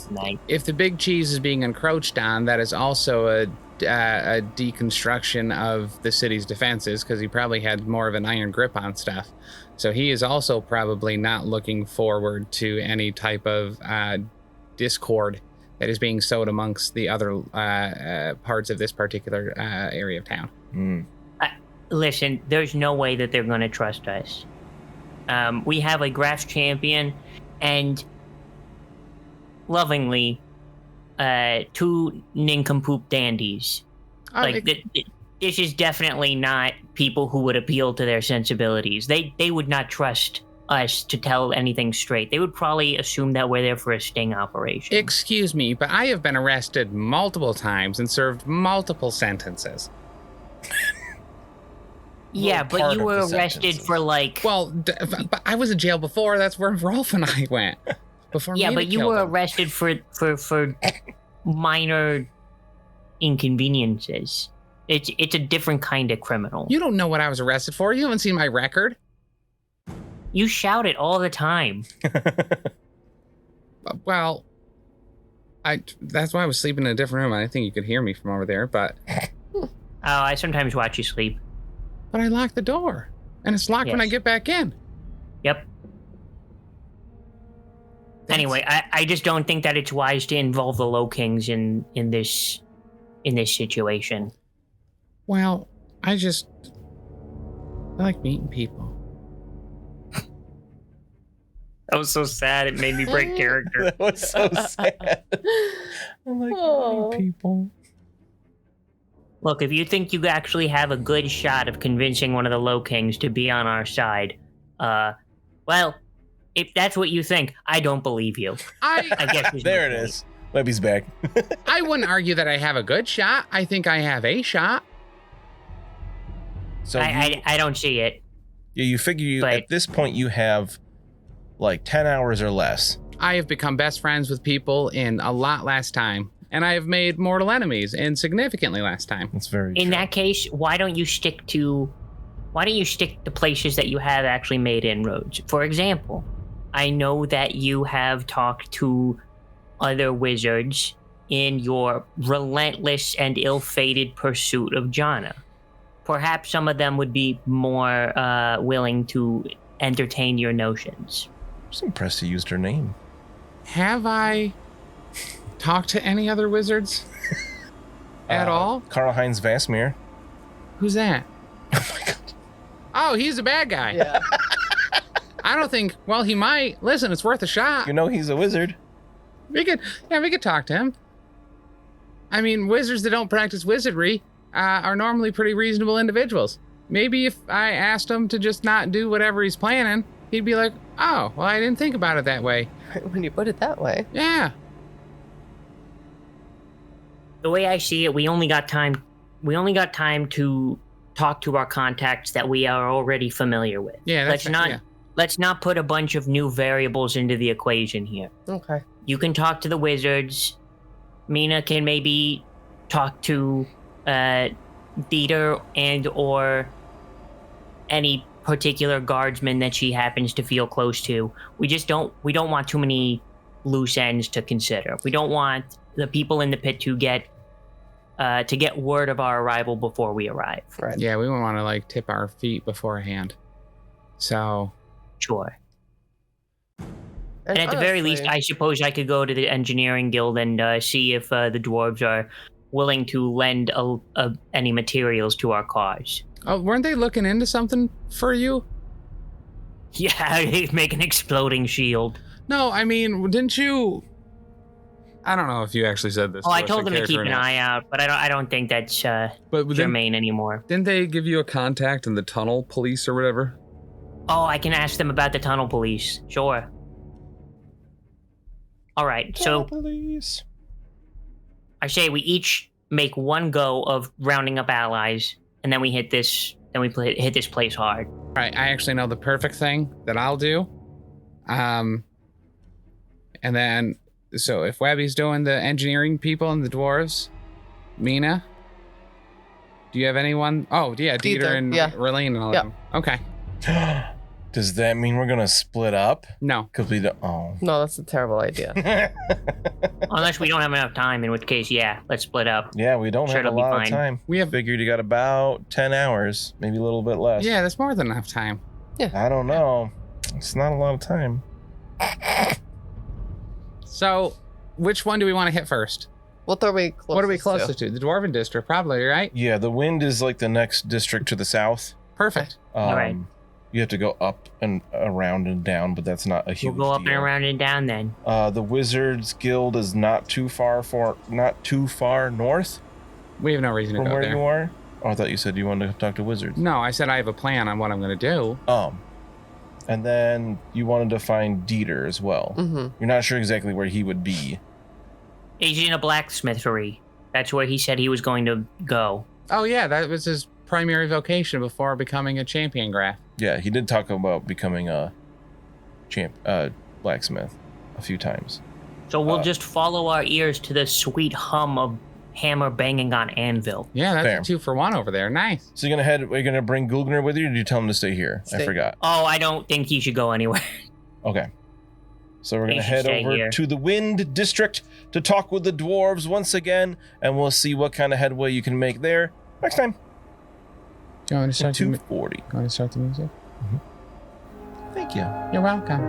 Speaker 4: if the big cheese is being encroached on, that is also a deconstruction of the city's defenses, because he probably had more of an iron grip on stuff. So he is also probably not looking forward to any type of discord that is being sowed amongst the other parts of this particular area of town.
Speaker 3: Mm.
Speaker 1: Listen, there's no way that they're going to trust us. We have a Graphs champion and lovingly 2 Nincompoop Dandies. This is definitely not people who would appeal to their sensibilities. They would not trust us to tell anything straight. They would probably assume that we're there for a sting operation.
Speaker 4: Excuse me, but I have been arrested multiple times and served multiple sentences.
Speaker 1: Yeah, but you were arrested for
Speaker 4: Well, but I was in jail before. That's where Rolf and I went. Before
Speaker 1: yeah,
Speaker 4: Mina
Speaker 1: but you
Speaker 4: killed
Speaker 1: were
Speaker 4: him.
Speaker 1: arrested for minor inconveniences. It's a different kind of criminal.
Speaker 4: You don't know what I was arrested for. You haven't seen my record.
Speaker 1: You shout it all the time.
Speaker 4: Well, that's why I was sleeping in a different room. I didn't think you could hear me from over there, but...
Speaker 1: Oh, I sometimes watch you sleep.
Speaker 4: But I locked the door. And it's locked when I get back in.
Speaker 1: Yep. Anyway, I just don't think that it's wise to involve the Low Kings in this situation.
Speaker 4: Well, I like meeting people.
Speaker 1: That was so sad. It made me break character.
Speaker 3: That was so sad. I like meeting people.
Speaker 1: Look, if you think you actually have a good shot of convincing one of the Low Kings to be on our side, well, if that's what you think, I don't believe you. I guess
Speaker 3: there it is. Webbie's back.
Speaker 4: I wouldn't argue that I have a good shot. I think I have a shot.
Speaker 3: So
Speaker 1: I don't see it.
Speaker 3: Yeah, you figure at this point you have like 10 hours or less.
Speaker 4: I have become best friends with people in a lot less time.
Speaker 7: and I have made mortal enemies and significantly less time.
Speaker 3: That's very
Speaker 1: In
Speaker 3: true.
Speaker 1: that case, why don't you stick to places that you have actually made inroads? For example, I know that you have talked to other wizards in your relentless and ill-fated pursuit of Jana. Perhaps some of them would be more willing to entertain your notions.
Speaker 3: I'm just impressed you used her name.
Speaker 7: Have I talked to any other wizards at all?
Speaker 3: Karl-Heinz Vasmir.
Speaker 7: Who's that?
Speaker 3: Oh my god.
Speaker 7: Oh, he's a bad guy.
Speaker 5: Yeah.
Speaker 7: I don't think, well, he might. Listen, it's worth a shot.
Speaker 3: You know he's a wizard.
Speaker 7: We could talk to him. I mean, wizards that don't practice wizardry are normally pretty reasonable individuals. Maybe if I asked him to just not do whatever he's planning, he'd be like, oh, well, I didn't think about it that way.
Speaker 5: When you put it that way.
Speaker 7: Yeah.
Speaker 1: The way I see it, we only got time to talk to our contacts that we are already familiar with.
Speaker 7: Yeah, that's
Speaker 1: Let's not put a bunch of new variables into the equation here.
Speaker 5: Okay.
Speaker 1: You can talk to the wizards. Mina can maybe talk to Dieter and or any particular guardsman that she happens to feel close to. We don't want too many loose ends to consider. We don't want the people in the pit to get word of our arrival before we arrive.
Speaker 5: Right.
Speaker 7: Yeah, we wouldn't want to like tip our feet beforehand. So
Speaker 1: Sure. And at the very least, I suppose I could go to the engineering guild and see if the dwarves are willing to lend any materials to our cause.
Speaker 7: Oh, weren't they looking into something for you?
Speaker 1: Yeah, make an exploding shield.
Speaker 7: No, I mean, didn't you? I don't know if you actually said this.
Speaker 1: Oh, I told them to keep an eye out, but I don't think that's germane anymore.
Speaker 4: Didn't they give you a contact in the tunnel police or whatever?
Speaker 1: Oh, I can ask them about the tunnel police. Sure. All right, so
Speaker 3: Police.
Speaker 1: I say we each make one go of rounding up allies, and then we hit this. Then we hit this place hard.
Speaker 7: All right, I actually know the perfect thing that I'll do. And then, so if Webbie's doing the engineering people and the dwarves, Mina, do you have anyone? Oh, yeah, Dieter and Relene and all of them. Okay.
Speaker 3: Does that mean we're gonna split up?
Speaker 7: No.
Speaker 3: Because we don't. Oh.
Speaker 5: No, that's a terrible idea.
Speaker 1: Unless we don't have enough time, in which case, yeah, let's split up.
Speaker 3: Yeah, we don't have a lot of time.
Speaker 7: We have
Speaker 3: figured you got about 10 hours, maybe a little bit less.
Speaker 7: Yeah, that's more than enough time.
Speaker 5: Yeah.
Speaker 3: I don't know. It's not a lot of time.
Speaker 7: So, which one do we want to hit first?
Speaker 5: What are we closest
Speaker 7: What are we closest to? The Dwarven District, probably, right?
Speaker 3: Yeah, the wind is like the next district to the south.
Speaker 7: Perfect.
Speaker 1: All right.
Speaker 3: You have to go up and around and down, but that's not a huge
Speaker 1: We'll go up
Speaker 3: deal.
Speaker 1: and around and down then.
Speaker 3: The Wizards Guild is not too far north.
Speaker 7: We have no reason to
Speaker 3: from
Speaker 7: go
Speaker 3: where
Speaker 7: there.
Speaker 3: you are. Oh, I thought you said you wanted to talk to wizards.
Speaker 7: No, I said I have a plan on what I'm going to do.
Speaker 3: And then you wanted to find Dieter as well.
Speaker 5: Mm-hmm.
Speaker 3: You're not sure exactly where he would be.
Speaker 1: He's in a blacksmithery. That's where he said he was going to go.
Speaker 7: Oh, yeah, that was his primary vocation before becoming a champion graph.
Speaker 3: Yeah, he did talk about becoming a blacksmith a few times.
Speaker 1: So we'll just follow our ears to the sweet hum of hammer banging on anvil.
Speaker 7: Yeah, that's a 2-for-1 over there. Nice.
Speaker 3: So you're gonna bring Gulgner with you, or do you tell him to stay here? I forgot.
Speaker 1: Oh, I don't think he should go anywhere.
Speaker 3: Okay. So we're
Speaker 1: He
Speaker 3: gonna
Speaker 1: should
Speaker 3: head
Speaker 1: stay
Speaker 3: over
Speaker 1: here.
Speaker 3: to the Wind District to talk with the dwarves once again, and we'll see what kind of headway you can make there next time.
Speaker 7: Do you want me to start
Speaker 3: 240.
Speaker 7: You want to start the music?
Speaker 3: Thank you.
Speaker 7: You're welcome.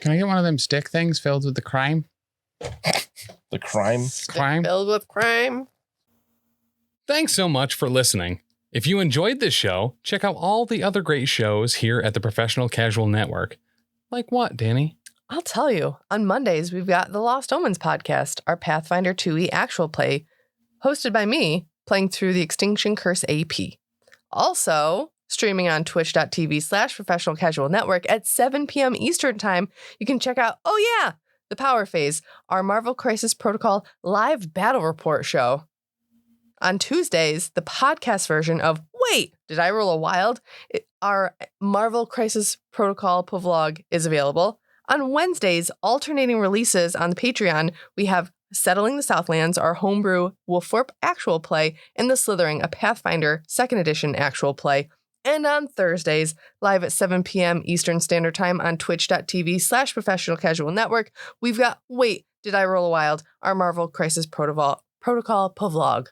Speaker 7: Can I get one of them stick things filled with the crime?
Speaker 3: The crime?
Speaker 7: Crime?
Speaker 5: Filled with crime.
Speaker 2: Thanks so much for listening. If you enjoyed this show, check out all the other great shows here at the Professional Casual Network. Like what, Danny?
Speaker 5: I'll tell you. On Mondays, we've got the Lost Omens podcast, our Pathfinder 2e actual play, hosted by me, playing through the Extinction Curse AP. Also, streaming on twitch.tv/Professional Casual Network at 7 p.m. Eastern Time, you can check out, The Power Phase, our Marvel Crisis Protocol live battle report show. On Tuesdays, the podcast version of wait, did I roll a wild? Our Marvel Crisis Protocol vlog is available. On Wednesdays, alternating releases on the Patreon, we have Settling the Southlands, our homebrew Wolfthorpe actual play, and The Slithering, a Pathfinder 2nd edition actual play. And on Thursdays, live at 7 p.m. Eastern Standard Time on twitch.tv/Professional Casual Network, we've got Wait, Did I Roll a Wild? Our Marvel Crisis Protocol vlog.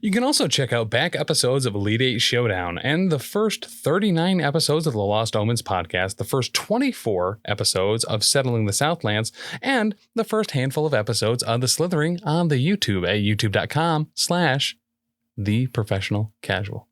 Speaker 2: You can also check out back episodes of Elite 8 Showdown and the first 39 episodes of the Lost Omens podcast, the first 24 episodes of Settling the Southlands, and the first handful of episodes of The Slithering on the YouTube at youtube.com/TheProfessionalCasual.